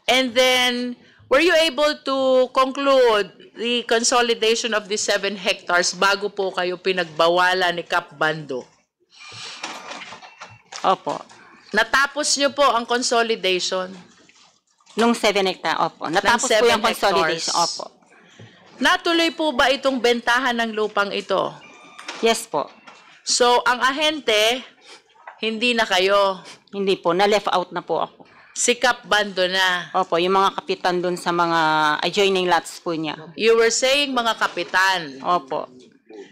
And then, were you able to conclude the consolidation of the 7 hectares bago po kayo pinagbawalan ni Cap Bando? Opo. Natapos nyo po ang consolidation Nung 7 hectare, opo. Natapos ng po 7 yung consolidation, hectares. opo. Natuloy po ba itong bentahan ng lupang ito? Yes po. So, ang ahente, hindi na kayo. Hindi po, na-left out na po ako. Si Cap Bando na. Opo, yung mga kapitan dun sa mga adjoining lots po niya. You were saying mga kapitan. Opo.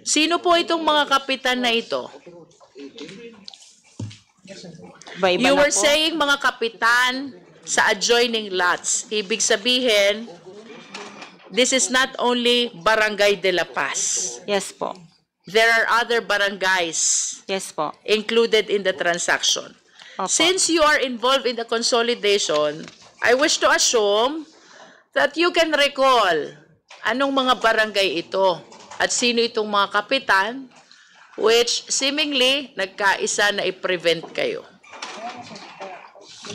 Sino po itong mga kapitan na ito? Iba-iba You na were po. saying mga kapitan sa adjoining lots. Ibig sabihin, this is not only Barangay de la Paz. Yes po. There are other barangays Yes po. included in the transaction. Opo. Since you are involved in the consolidation, I wish to assume that you can recall anong mga barangay ito at sino itong mga kapitan which seemingly nagkaisa na i-prevent kayo.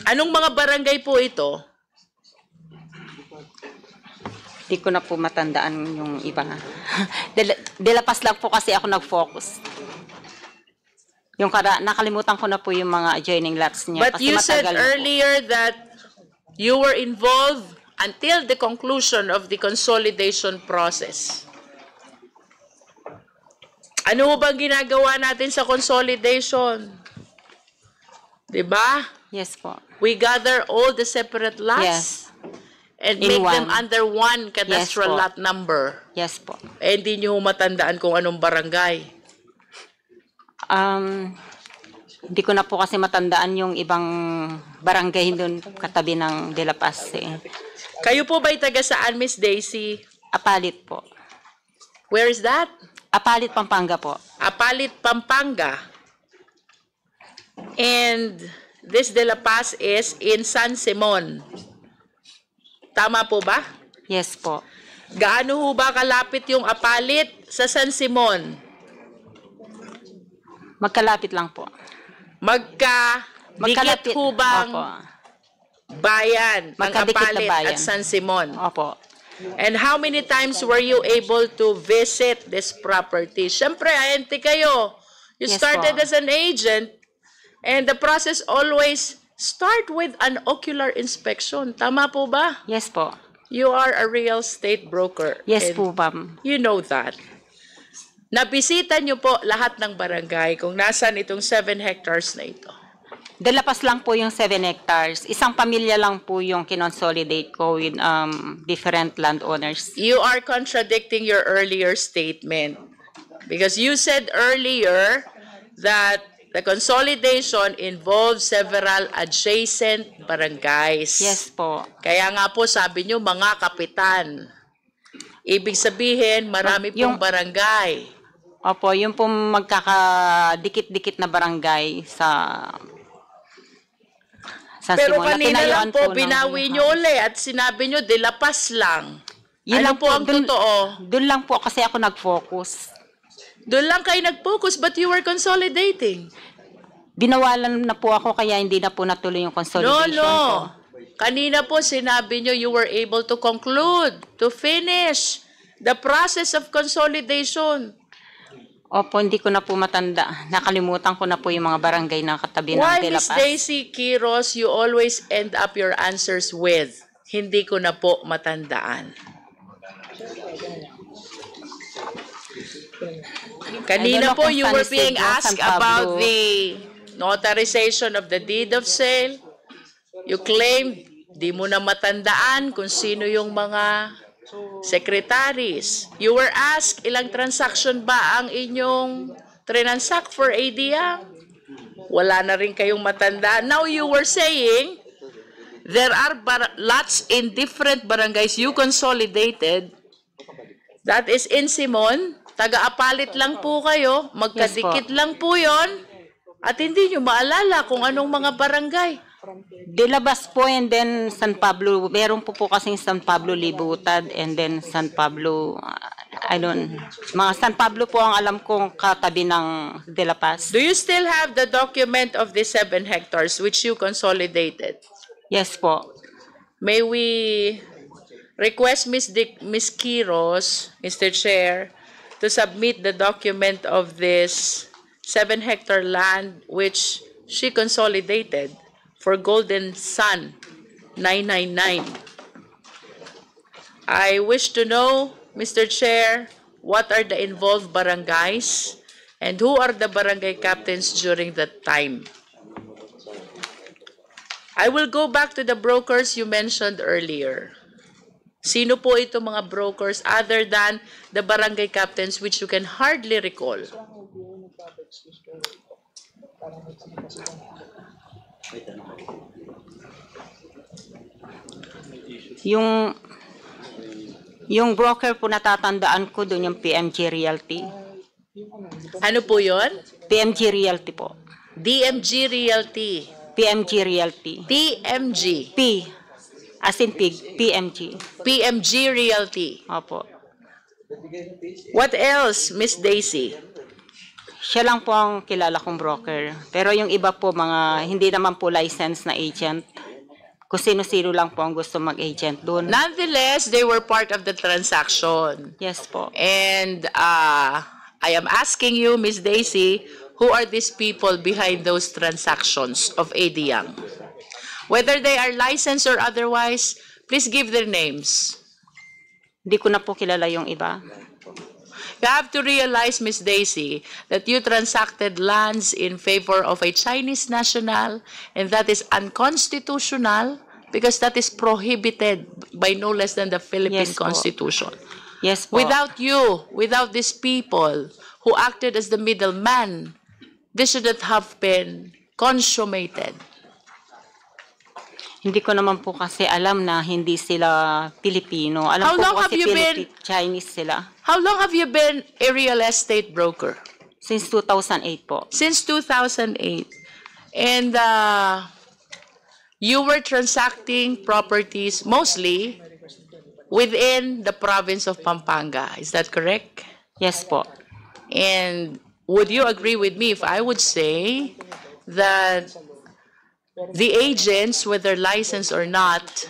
Anong mga barangay po ito? Hindi ko na po matandaan yung iba. De La Paz lang po kasi ako nag-focus. Nakalimutan ko na po yung mga adjoining lots niya. But kasi you said matagal na po. earlier that you were involved until the conclusion of the consolidation process. Ano ho bang ginagawa natin sa consolidation? Diba? Yes po. We gather all the separate lots Yes. and In make them one. under one cadastral Yes po. lot number. Yes po. Eh, hindi nyo matandaan kung anong barangay. Hindi ko na po kasi matandaan yung ibang barangay doon katabi ng De La Paz. Kayo po ba'y taga saan, Miss Daisy? Apalit po. Where is that? Apalit, Pampanga po. Apalit, Pampanga. And this De La Paz is in San Simon. Tama po ba? Yes po. Gaano ho ba kalapit yung Apalit sa San Simon? Magkalapit lang po. Magka-dikit ho bang Opo. bayan ang Magkadikit na Apalit bayan. at San Simon? Opo. And how many times were you able to visit this property? Siyempre, ahente kayo. You Yes started po. as an agent and the process always start with an ocular inspection. Tama po ba? Yes po. You are a real estate broker. Yes and po, ma'am. You know that. Nabisita niyo po lahat ng barangay kung nasan itong 7 hectares na ito. De La Paz lang po yung 7 hectares. Isang pamilya lang po yung kinonsolidate ko with different landowners. You are contradicting your earlier statement because you said earlier that the consolidation involves several adjacent barangays. Yes po. Kaya nga po sabi niyo mga kapitan. Ibig sabihin marami pong barangay. Opo, yung po magkakadikit-dikit na barangay sa Pero Simon. kanina lang po, ng- binawi nyo uli at sinabi nyo, De La Paz lang. Yun Ano lang po ang totoo? Doon lang po kasi ako nag-focus. Doon lang kayo nag-focus but you were consolidating. Binawalan na po ako kaya hindi na po natuloy yung consolidation ko. Kanina po sinabi nyo you were able to conclude, to finish the process of consolidation. Opo, hindi ko na po matanda. Nakalimutan ko na po yung mga barangay na katabi ng Why, De La Miss Paz. Daisy Quiros, you always end up your answers with, hindi ko na po matandaan. Kanina po, you were being asked about the notarization of the deed of sale. You claimed, di mo na matandaan kung sino yung mga secretaries. You were asked, ilang transaction ba ang inyong transact for ADA? Wala na rin kayong matanda. Now you were saying, there are lots in different barangays you consolidated. That is in Simon. Taga-apalit lang po kayo. Magkadikit lang po yon. At hindi nyo maalala kung anong mga barangay. De La Paz po and then San Pablo. Meron po kasing San Pablo Libutad and then San Pablo, mga San Pablo po ang alam kong katabi ng De La Paz. Do you still have the document of the 7 hectares which you consolidated? Yes po. May we request Ms. Quiros, Mr. Chair, to submit the document of this 7-hectare land which she consolidated for Golden Sun 999. I wish to know, Mr. Chair, what are the involved barangays and who are the barangay captains during that time. I will go back to the brokers you mentioned earlier. Sino po ito mga brokers other than the barangay captains which you can hardly recall? Yung broker po natatandaan ko doon yung PMG Realty. Ano po yon? PMG Realty po. DMG Realty. PMG Realty. PMG. P. As in pig. PMG. PMG Realty. Opo. What else, Miss Daisy? Siya lang po ang kilala kong broker. Pero yung iba po, hindi naman po licensed na agent. Kung sino-sino lang po ang gusto mag-agent doon. Nonetheless, they were part of the transaction. Yes po. And I am asking you, Miss Daisy, who are these people behind those transactions of AD Young? Whether they are licensed or otherwise, please give their names. Hindi ko na po kilala yung iba. You have to realize, Ms. Daisy, that you transacted lands in favor of a Chinese national, and that is unconstitutional because that is prohibited by no less than the Philippine Yes po. Constitution. Yes po. Without you, without these people who acted as the middleman, this shouldn't have been consummated. Hindi ko naman po kasi alam na hindi sila Pilipino. Alam How ko long po have kasi you been- Chinese sila. How long have you been a real estate broker? Since 2008 po. Since 2008. And you were transacting properties mostly within the province of Pampanga. Is that correct? Yes po. And would you agree with me if I would say that the agents, whether licensed or not,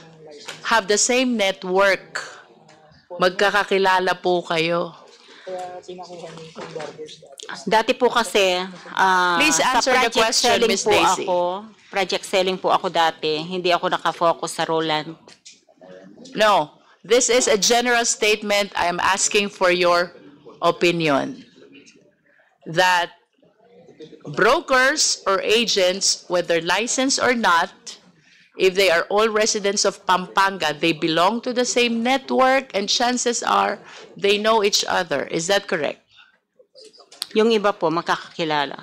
have the same network? Magkakakilala po kayo. Dati po kasi, Please sa answer the project question, selling Ms. po Daisy. project selling po ako dati. Hindi ako nakafocus sa Roland. No, this is a general statement. I am asking for your opinion. That brokers or agents, whether licensed or not, if they are all residents of Pampanga, they belong to the same network, and chances are they know each other. Is that correct? Yung iba po, makakakilala.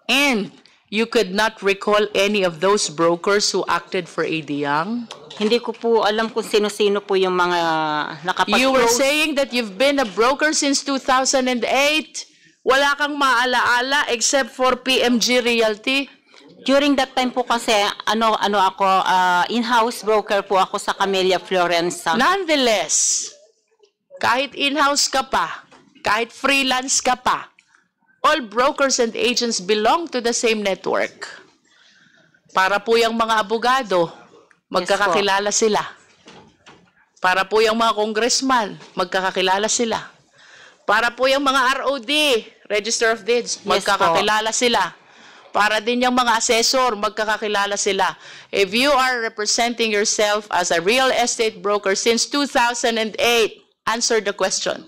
And you could not recall any of those brokers who acted for AD Young? Hindi ko po alam kung sino-sino po yung mga nakapag-close. You were saying that you've been a broker since 2008. Wala kang maalaala except for PMG Realty? During that time po kasi, ako, in-house broker po ako sa Camellia Florence. Nonetheless, kahit in-house ka pa, kahit freelance ka pa, all brokers and agents belong to the same network. Para po yung mga abogado, magkakakilala sila. Para po yung mga congressman, magkakakilala sila. Para po yung mga ROD, Register of Deeds, magkakakilala sila. Para din yung mga assessor, magkakakilala sila. If you are representing yourself as a real estate broker since 2008, answer the question.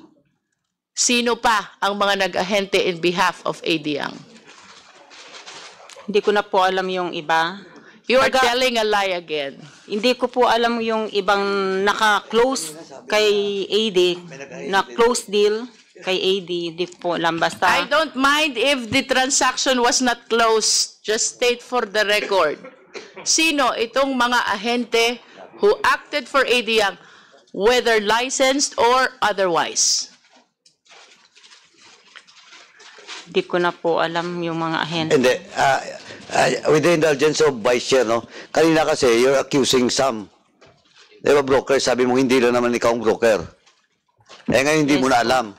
Sino pa ang mga nag-ahente in behalf of AD Young? Hindi ko na po alam yung iba. You are telling a lie again. Hindi ko po alam yung ibang naka-close kay AD, na close deal kay AD, di po lang basta. I don't mind if the transaction was not closed. Just state for the record. Sino itong mga ahente who acted for AD Young, whether licensed or otherwise? Di ko na po alam yung mga ahente. Hindi. With the indulgence of Vice Chair, no? Kanina kasi, you're accusing some. Di ba, broker? Sabi mo, hindi lang naman ikaw ang broker. Ngayon, hindi mo na alam.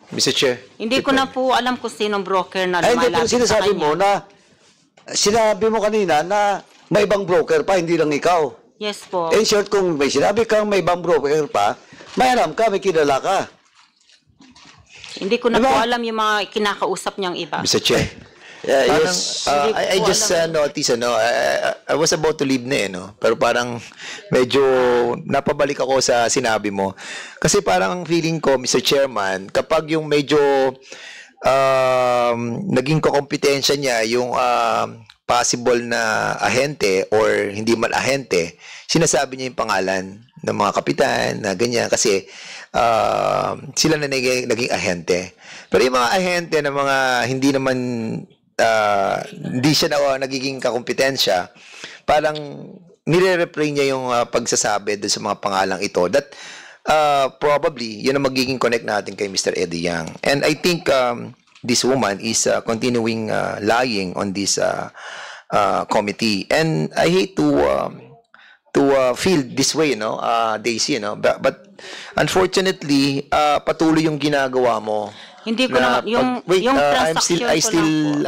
Mr. Chair. Hindi ko na po alam kung sinong broker na Hindi, lumalapit pero sa sinasabi kanya. mo na, sinabi mo kanina na may ibang broker pa, hindi lang ikaw. Yes po. In short, kung may sinabi kang may ibang broker pa, may alam ka, may kilala ka. Hindi ko na Diba? po alam yung mga kinakausap niyang iba. Mr. Chair. Parang, Yes, I just noticed, I was about to leave na pero parang medyo napabalik ako sa sinabi mo. Kasi parang feeling ko, Mr. Chairman, kapag yung medyo naging kakompetensya niya, yung possible na ahente or hindi man ahente, sinasabi niya yung pangalan ng mga kapitan na ganyan kasi sila na naging ahente. Pero yung mga ahente na mga hindi naman hindi siya nagiging kakompetensya, parang nire-replay niya yung pagsasabi doon sa mga pangalang ito that probably yun ang magiging connect natin kay Mr. Eddie Yang. And I think this woman is continuing lying on this committee. And I hate to feel this way, Daisy, but unfortunately, patuloy yung ginagawa mo. Hindi ko naman, yung transaction I still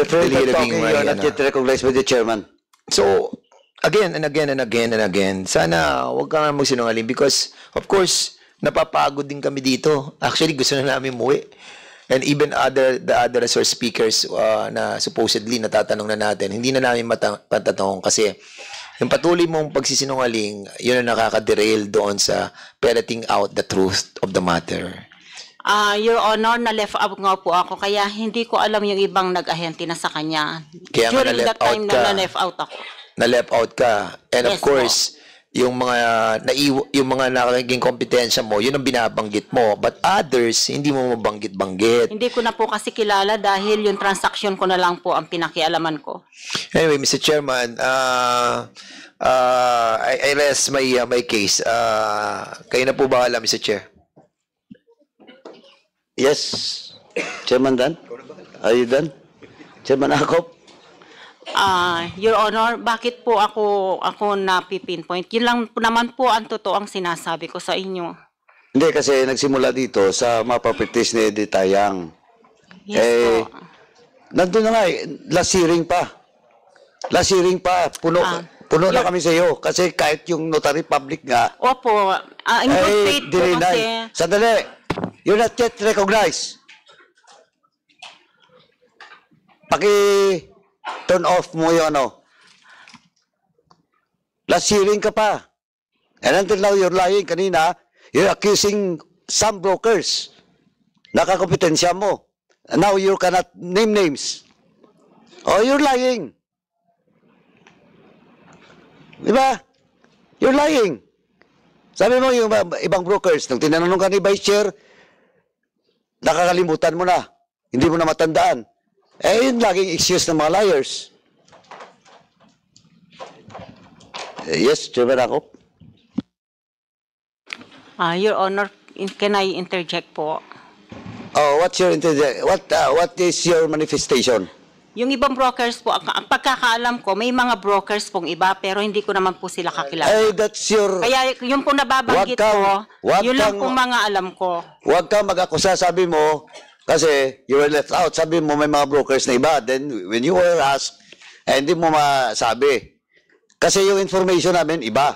delivering my, you're not yet recognized by the chairman. So, again and again and again and again, sana huwag ka nga magsinungaling because, of course, napapagod din kami dito. Actually, gusto na namin umuwi. And even the other resource speakers na supposedly natatanong na natin, hindi na namin matatanong kasi yung patuloy mong pagsisinungaling, yun ang nakaka-derail doon sa ferreting out the truth of the matter. Your Honor, na-left out nga po ako, kaya hindi ko alam yung ibang nag-ahente na sa kanya. Kaya nga During that time na na-left out ako. Na-left out ka. And of Yes, course, yung mga naging kompetensya mo, yun ang binabanggit mo. But others, hindi mo mabanggit-banggit. Hindi ko na po kasi kilala dahil yung transaction ko na lang po ang pinakialaman ko. Anyway, Mr. Chairman, I rest my case. Kayo na po bahala, Mr. Chair. Yes. Chairman Dan? Are you done? Chairman Akop? Your Honor, bakit po ako napipinpoint? Yun lang po naman po ang totoong sinasabi ko sa inyo. Hindi, kasi nagsimula dito sa mga properties ni Edith Tayang. Yes po. Nandun na nga last hearing pa. Last hearing pa, puno na kami sa iyo. Kasi kahit yung notary public nga, Opo, in good faith po kasi. Sandali, you're not yet recognized. Turn off mo yung last hearing ka pa. And until now, you're lying. Kanina, you're accusing some brokers. Nakakompetensya mo. And now you cannot name names. Oh, you're lying. Diba? You're lying. Sabi mo yung ibang brokers, nung tinanong ka ni Vice Chair, nakakalimutan mo na. Hindi mo na matandaan. Yun laging excuse ng mga liars. Yes, Chairman Akop. Your Honor, can I interject po? Oh, what's your what is your manifestation? Yung ibang brokers po, ang pagkakaalam ko, may mga brokers pong iba, pero hindi ko naman po sila kakilala. That's your... Kaya yung po nababanggit ko, yun lang pong mga alam ko. Huwag kang mag-akusa, sabi mo, kasi you were left out. Sabi mo may mga brokers na iba. Then when you were asked, hindi mo masabi. Kasi yung information namin, iba.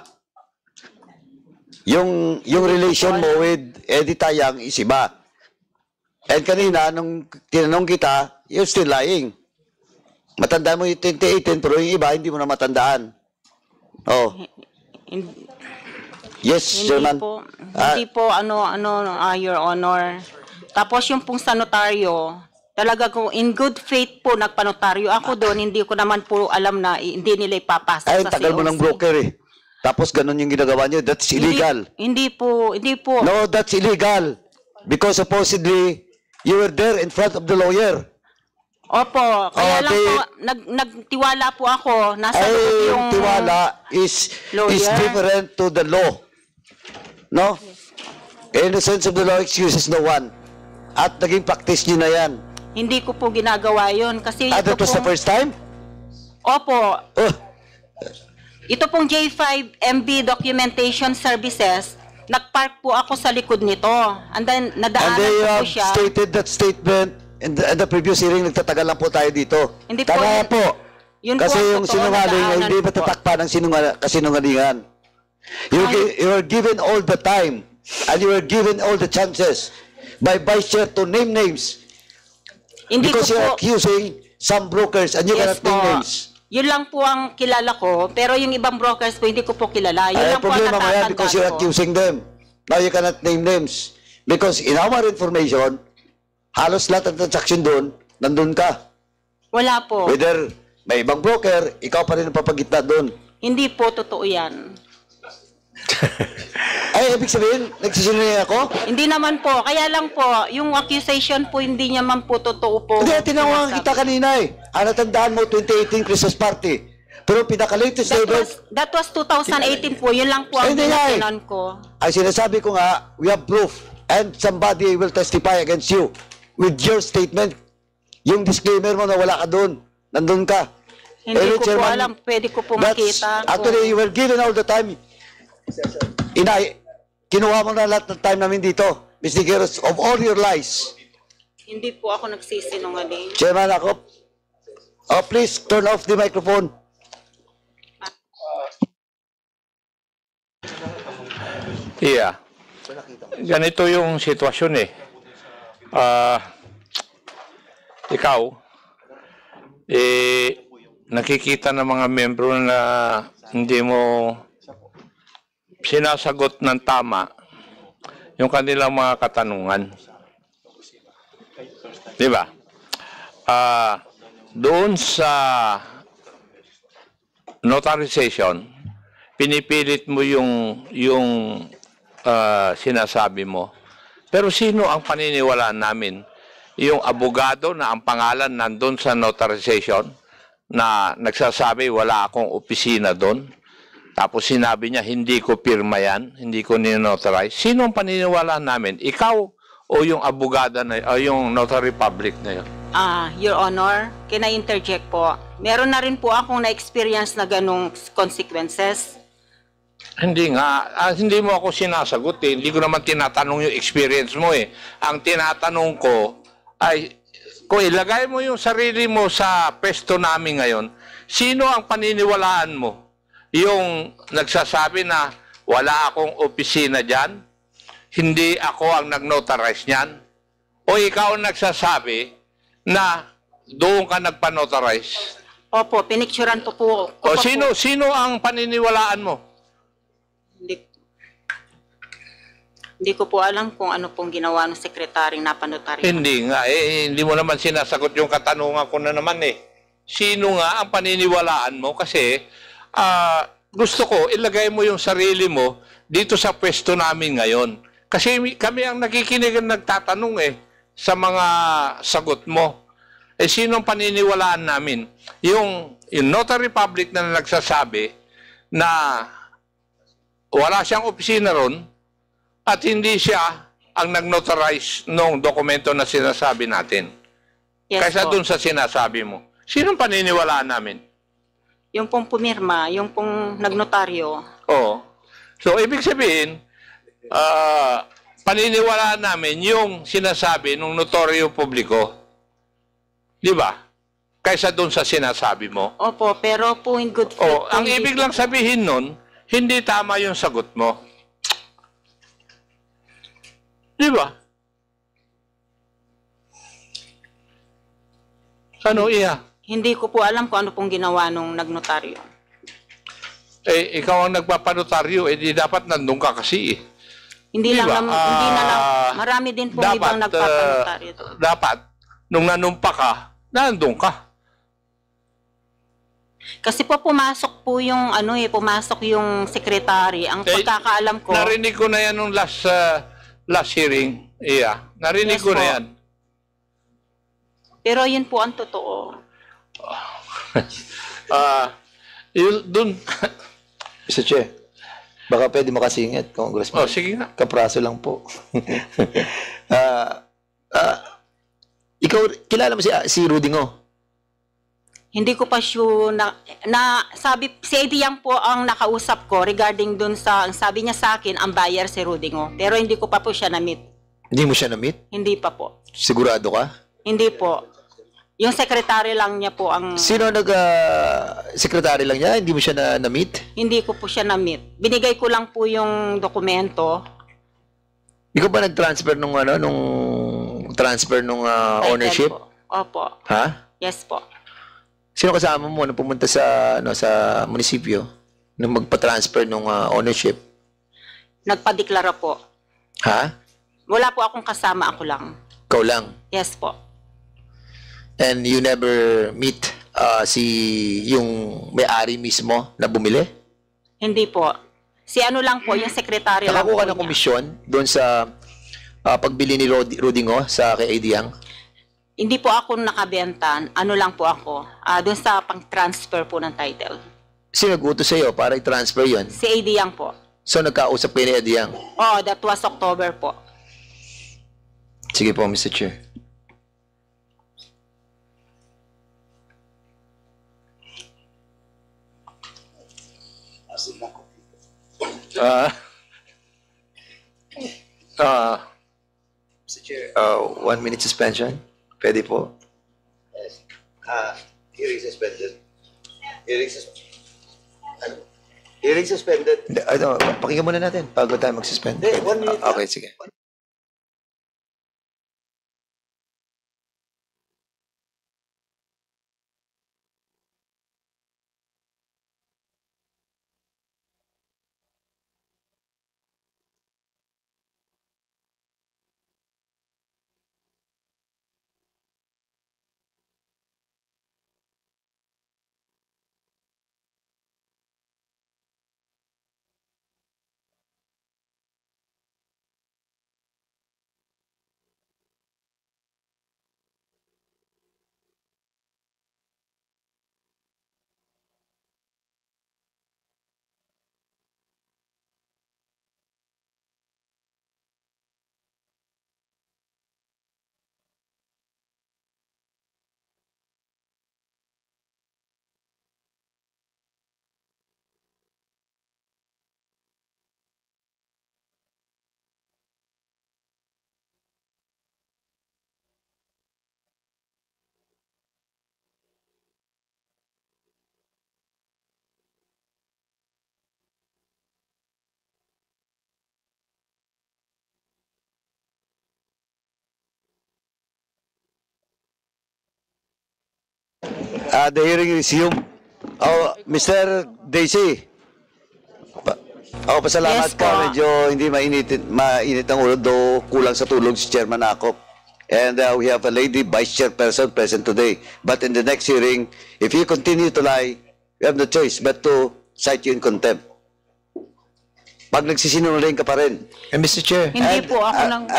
Yung relation mo with Edith Tayang is iba. And kanina, nung tinanong kita, you're still lying. Matandaan mo yung 2018, pero yung iba, hindi mo na matandaan. Oh. Yes, Chairman. Hindi po, Your Honor. Tapos yung pong sa notaryo, talaga ko, in good faith po, nagpanotaryo ako doon, hindi ko naman po alam na hindi nila ipapasa sa COC. Tagal mo ng broker eh. Tapos ganun yung ginagawa nyo, that's illegal. Hindi po. No, that's illegal. Because supposedly, you were there in front of the lawyer. Opo, kaya lang po, nagtiwala po ako, nasa loob yung tiwala is different to the law. No? In the sense of the law, excuses no one. At naging practice nyo na yan. Hindi ko po ginagawa yun. Kasi that was the first time? Opo. Ito pong J5 MB Documentation Services, nagpark po ako sa likod nito. And then, nadaanan ko po siya. And they stated that statement in the previous hearing, nagtatagal lang po tayo dito. Hindi po. Tama po. Yun kasi po yung sinungaling ay hindi matatakpan ng kasinungalingan. You are given all the time and you are given all the chances by Vice Chair to name names. Hindi because ko you're po, accusing some brokers and you cannot name names. Yun lang po ang kilala ko, pero yung ibang brokers po hindi ko po kilala. Yun lang po ang problema mo yan because you're accusing them. Now you cannot name names. Because in our information, halos lahat ng transaction doon, nandun ka. Wala po. Whether may ibang broker, ikaw pa rin ang papagitna doon. Hindi po totoo yan. Ay, ibig sabihin, nagsisinungaling ako? Hindi naman po. Kaya lang po, yung accusation po, hindi naman po totoo po. Hindi, tinawag kita kanina eh. Natandaan mo, 2018 Christmas party. Pero pinaka-latest that was 2018 po. Yun lang po ang dinatinan ko. Ay, sinasabi ko nga, we have proof and somebody will testify against you with your statement. Yung disclaimer mo na wala ka doon. Nandun ka. Hindi ko po alam. Pwede ko po makita. Actually, you were given all the time. Kinuha mo na lahat ng time namin dito. Mr. Geros, of all your lies. Hindi po ako nagsisinungaling. Chairman Akop, please turn off the microphone. Yeah. Ganito yung sitwasyon eh. ikaw, nakikita ng mga membro na hindi mo sinasagot ng tama yung kanilang mga katanungan. Di ba? Doon sa notarization, pinipilit mo yung sinasabi mo. Pero sino ang paniniwalaan namin? Yung abogado na ang pangalan nandun sa notarization na nagsasabi wala akong opisina doon. Tapos sinabi niya hindi ko pirma yan, hindi ko ninotarize. Sino ang paniniwalaan namin? Ikaw o yung abogada na o yung notary public na yun? Your Honor, can I interject po? Meron na rin po akong na-experience na ganong consequences. Hindi nga, hindi mo ako sinasagot eh. Hindi ko naman tinatanong yung experience mo eh. Ang tinatanong ko ay, kung ilagay mo yung sarili mo sa pwesto namin ngayon, sino ang paniniwalaan mo? Yung nagsasabi na wala akong opisina dyan, hindi ako ang nag-notarize niyan, o ikaw ang nagsasabi na doon ka nagpa-notarize? Opo, pinicturan ko po. O sino ang paniniwalaan mo? Hindi ko po alam kung ano pong ginawa ng sekretaryong napanotaryo. Hindi nga, hindi mo naman sinasagot yung katanungan ko na naman eh. Sino nga ang paniniwalaan mo? Kasi gusto ko, ilagay mo yung sarili mo dito sa pwesto namin ngayon. Kasi kami ang nakikinig at nagtatanong eh sa mga sagot mo. Eh sino ang paniniwalaan namin? Yung notary public na nagsasabi na wala siyang opisina ron at hindi siya ang nag-notarize ng dokumento na sinasabi natin. Yes, Kaysa po. dun sa sinasabi mo. Sino ang paniniwalaan namin? Yung pong pumirma, yung pong nagnotaryo. Oo. So, ibig sabihin, paniniwalaan namin yung sinasabi ng notaryo publiko. Di ba? Kaysa dun sa sinasabi mo. Opo, pero po in good faith. Oh, ang ibig lang sabihin nun, hindi tama yung sagot mo. Di ba? Ano, Iya? Hindi ko po alam kung ano pong ginawa nung nagnotaryo. Eh, ikaw ang nagpapanotaryo, eh di dapat nandun ka kasi eh. Hindi Di lang, ba? hindi na lang, marami din pong ibang nagpapanotaryo. Dapat, nung nanumpa ka, nandun ka. Kasi po pumasok po yung pumasok yung secretary. Ang pagkakaalam ko. Narinig ko na yan nung last hearing. Iya, narinig Yes ko po. na yan. Pero yun po ang totoo. Dun. Mr. Chair, baka pwede makasingit, Congressman. Sige nga. Kapraso lang po. Ikaw, kilala mo si Rudingo? Hindi ko pa sure sabi, si Eddie Yang po ang nakausap ko regarding dun sa, ang sabi niya sa akin, ang buyer si Rudingo. Pero hindi ko pa po siya na-meet. Hindi mo siya na-meet? Hindi pa po. Sigurado ka? Hindi po. Yung secretary lang niya po ang... Sino secretary lang niya? Hindi mo siya na-meet? Hindi ko po siya na-meet. Binigay ko lang po yung dokumento. Ikaw ba nag-transfer nung ownership? Po. Opo. Ha? Yes po. Sino kasama mo nung pumunta sa munisipyo nung magpa-transfer nung ownership? Nagpadeklara po. Ha? Wala po akong kasama, ako lang. Ikaw lang? Yes po. And you never meet yung may-ari mismo na bumili? Hindi po. Si ano lang po, yung secretary lang po Nakakuha ka ng niya. komisyon doon sa pagbili ni Rudingo sa kay Eddie Yang? Hindi po ako nakabenta. Ano lang po ako. Doon sa pang-transfer po ng title. Sino nag-utos sa'yo para i-transfer yon? Si Eddie Yang po. So nagkausap kayo ni Eddie Yang? Oh, that was October po. Sige po, Mr. Chair. Mr. Chair, 1 minute suspension. Pwede po. Yes. Hearing suspended. Hearing suspended. Hearing suspended. Pakinggan muna natin bago tayo mag-suspend. Hindi, 1 minute. Okay, sige. The hearing resumed. Oh, Mr. Daisy. Pasalamat Yes, ka. po. Medyo hindi mainit ang ulo, do kulang sa tulog si Chairman Akop. And we have a lady vice chairperson present today. But in the next hearing, if you continue to lie, we have no choice but to cite you in contempt. Pag nagsisinungaling ka pa rin. And Mr. Chair, Hindi po ako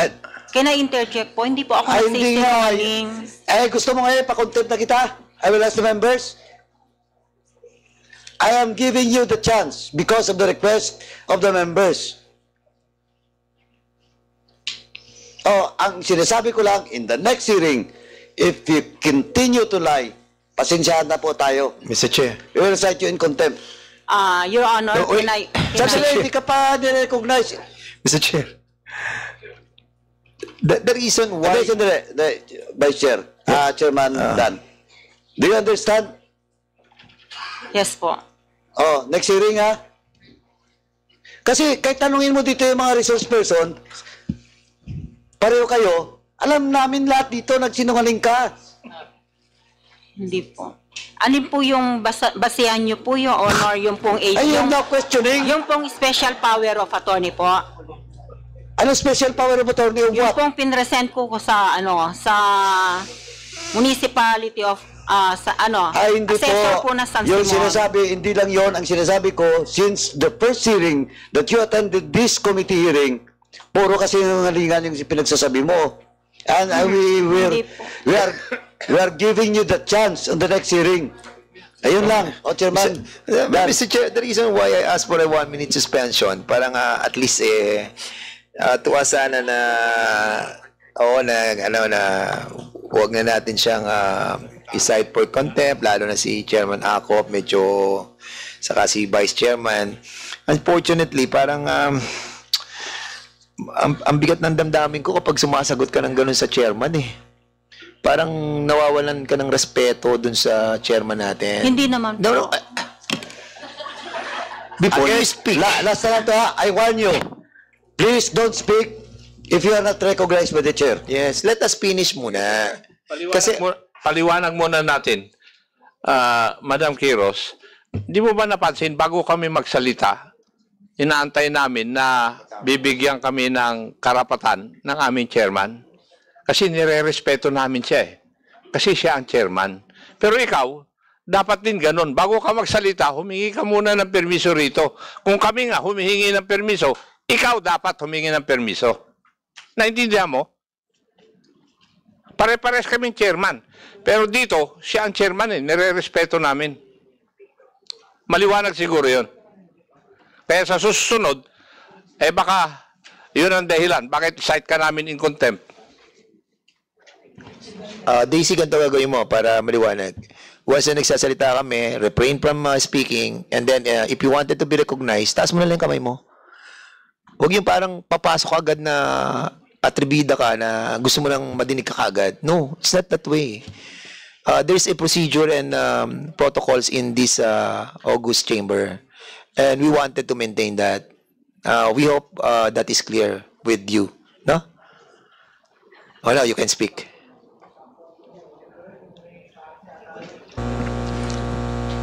can I interject po? Hindi po ako hindi nga. nagsisinungaling. Gusto mo ngayon, pa-contempt na kita? I will ask the members. I am giving you the chance because of the request of the members. Ang sinasabi ko lang, in the next hearing, if you continue to lie, pasensyahan na po tayo. Mr. Chair. We will cite you in contempt. Your Honor, No, wait. can Sandali, hindi ka pa nire-recognize. Mr. Chair. The reason why... Sandali, Vice Chair, Chairman Dan. Do you understand? Yes po. Next hearing ha. Kasi kahit tanungin mo dito yung mga resource person, pareho kayo, alam namin lahat dito, nagsinungaling ka. Hindi po. Ano po yung basehan niyo po yung Honor, yung pong age, I am not questioning. yung pong special power of attorney po? Ano special power of attorney of Yung what? pong pinresent ko sa sa municipality of Hindi assessor po. po na San Yung Simon. sinasabi, hindi lang yon. Ang sinasabi ko, since the first hearing that you attended this committee hearing, puro kasi nangalingan yung pinagsasabi mo. And we are giving you the chance on the next hearing. Ayun lang. Chairman. Mr. Chair, the reason why I asked for a 1-minute suspension, parang at least tuwa sana na huwag na natin siyang i-cite for contempt, lalo na si Chairman Akop, medyo saka si Vice Chairman. Unfortunately, parang ang bigat ng damdamin ko kapag sumasagot ka ng ganun sa chairman eh. Parang nawawalan ka ng respeto dun sa chairman natin. Hindi naman po. No. Before you speak. Last na lang to ha. I warn you. Please don't speak if you are not recognized by the chair. Yes, let us finish muna. Paliwanag muna natin, Madam Quiros, di mo ba napansin, bago kami magsalita, inaantay namin na bibigyan kami ng karapatan ng aming chairman? Kasi nire-respeto namin siya eh. Kasi siya ang chairman. Pero ikaw, dapat din ganun. Bago ka magsalita, humingi ka muna ng permiso rito. Kung kami nga humihingi ng permiso, ikaw dapat humingi ng permiso. Naintindihan mo? Pare-pares kaming chairman. Pero dito, siya ang chairman eh. Nire-respeto namin. Maliwanag siguro yun. Kaya sa susunod, baka yun ang dahilan. Bakit cite ka namin in contempt? Daisy, ganito gagawin mo para maliwanag. Once na nagsasalita kami, refrain from speaking, and then if you wanted to be recognized, taas mo na lang kamay mo. Huwag yung parang papasok agad na atribida ka na gusto mo lang madinig ka agad. No, it's not that way. There's a procedure and protocols in this August chamber, and we wanted to maintain that. We hope that is clear with you. No? Now you can speak.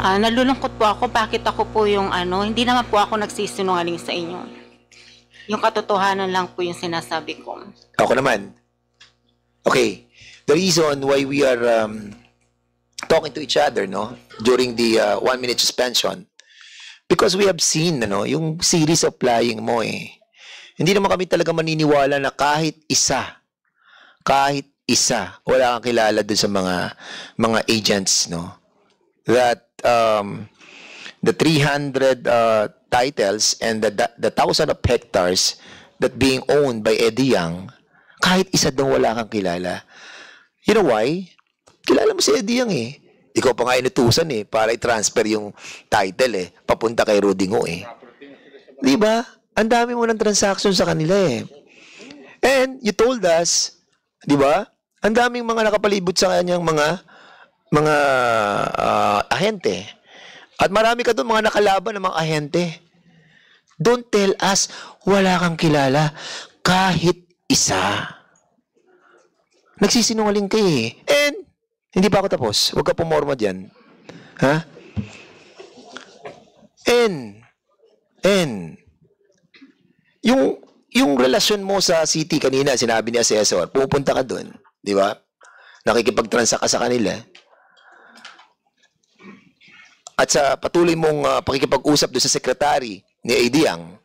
Nalulungkot po ako, bakit ako po yung hindi naman po ako nagsisinungaling sa inyo. Yung katotohanan lang po yung sinasabi ko. Ako naman. Okay. The reason why we are talking to each other, no, during the 1-minute suspension, because we have seen, yung series of lying mo eh. Hindi naman kami talaga maniniwala na kahit isa, wala kang kilala dun sa mga agents, no, that the 300 titles and the 1,000 of hectares that being owned by Eddie Yang, kahit isa doon wala kang kilala. You know why? Kilala mo si Eddie Yang eh. Ikaw pa nga inutusan eh, para i-transfer yung title eh, papunta kay Rudy Ngo eh. Di ba? Ang dami mo ng transaction sa kanila eh. And you told us, di ba? Ang daming mga nakapalibot sa kanyang mga ahente. At marami ka doon mga nakalaban ng mga ahente. Don't tell us wala kang kilala kahit isa. Nagsisinungaling ka eh. And Hindi pa ako tapos. Huwag ka pumorma dyan. Ha? Yung relasyon mo sa city kanina, sinabi ni Assessor, pupunta ka doon, di ba? Nakikipagtransa ka sa kanila. At sa patuloy mong pakikipag-usap doon sa sekretary ni ADiang,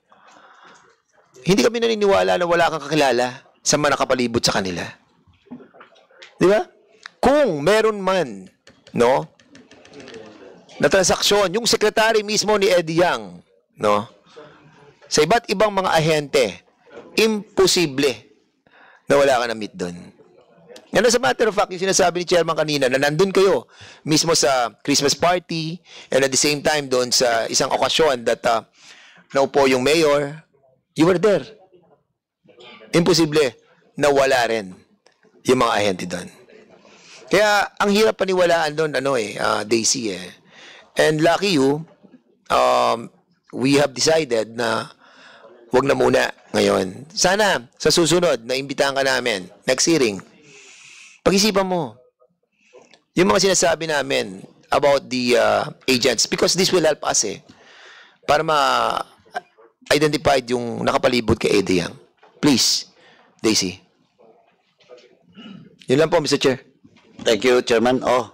hindi kami naniniwala na wala kang kakilala sa mga nakapalibot sa kanila. Di ba? Kung meron man, no, na transaksyon, yung sekretary mismo ni Eddie Yang, no, sa iba't ibang mga ahente, imposible na wala ka na-meet doon. Yan, as a matter of fact, yung sinasabi ni Chairman kanina na nandun kayo mismo sa Christmas party and at the same time doon sa isang okasyon that naupo yung mayor, you were there. Imposible na wala rin yung mga ahente doon. Kaya ang hirap paniwalaan doon, Daisy eh. And lucky you, we have decided na wag na muna ngayon. Sana sa susunod na imbitahan ka namin, next hearing, pag-isipan mo yung mga sinasabi namin about the agents because this will help us para ma-identify yung nakapalibot kay Eddie Yang. Please, Daisy. Yun lang po, Mr. Chair. Thank you, Chairman. Oh,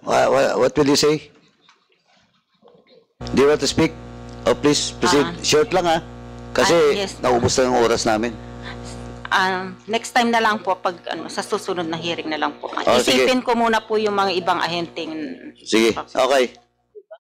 what will you say? Do you want to speak? Oh, please, proceed. Short lang, ha? Kasi yes. naubos na yung oras namin. Next time na lang po, pag sa susunod na hearing na lang po. Oh, Isipin ko muna po yung mga ibang ahenteng... Sige, okay.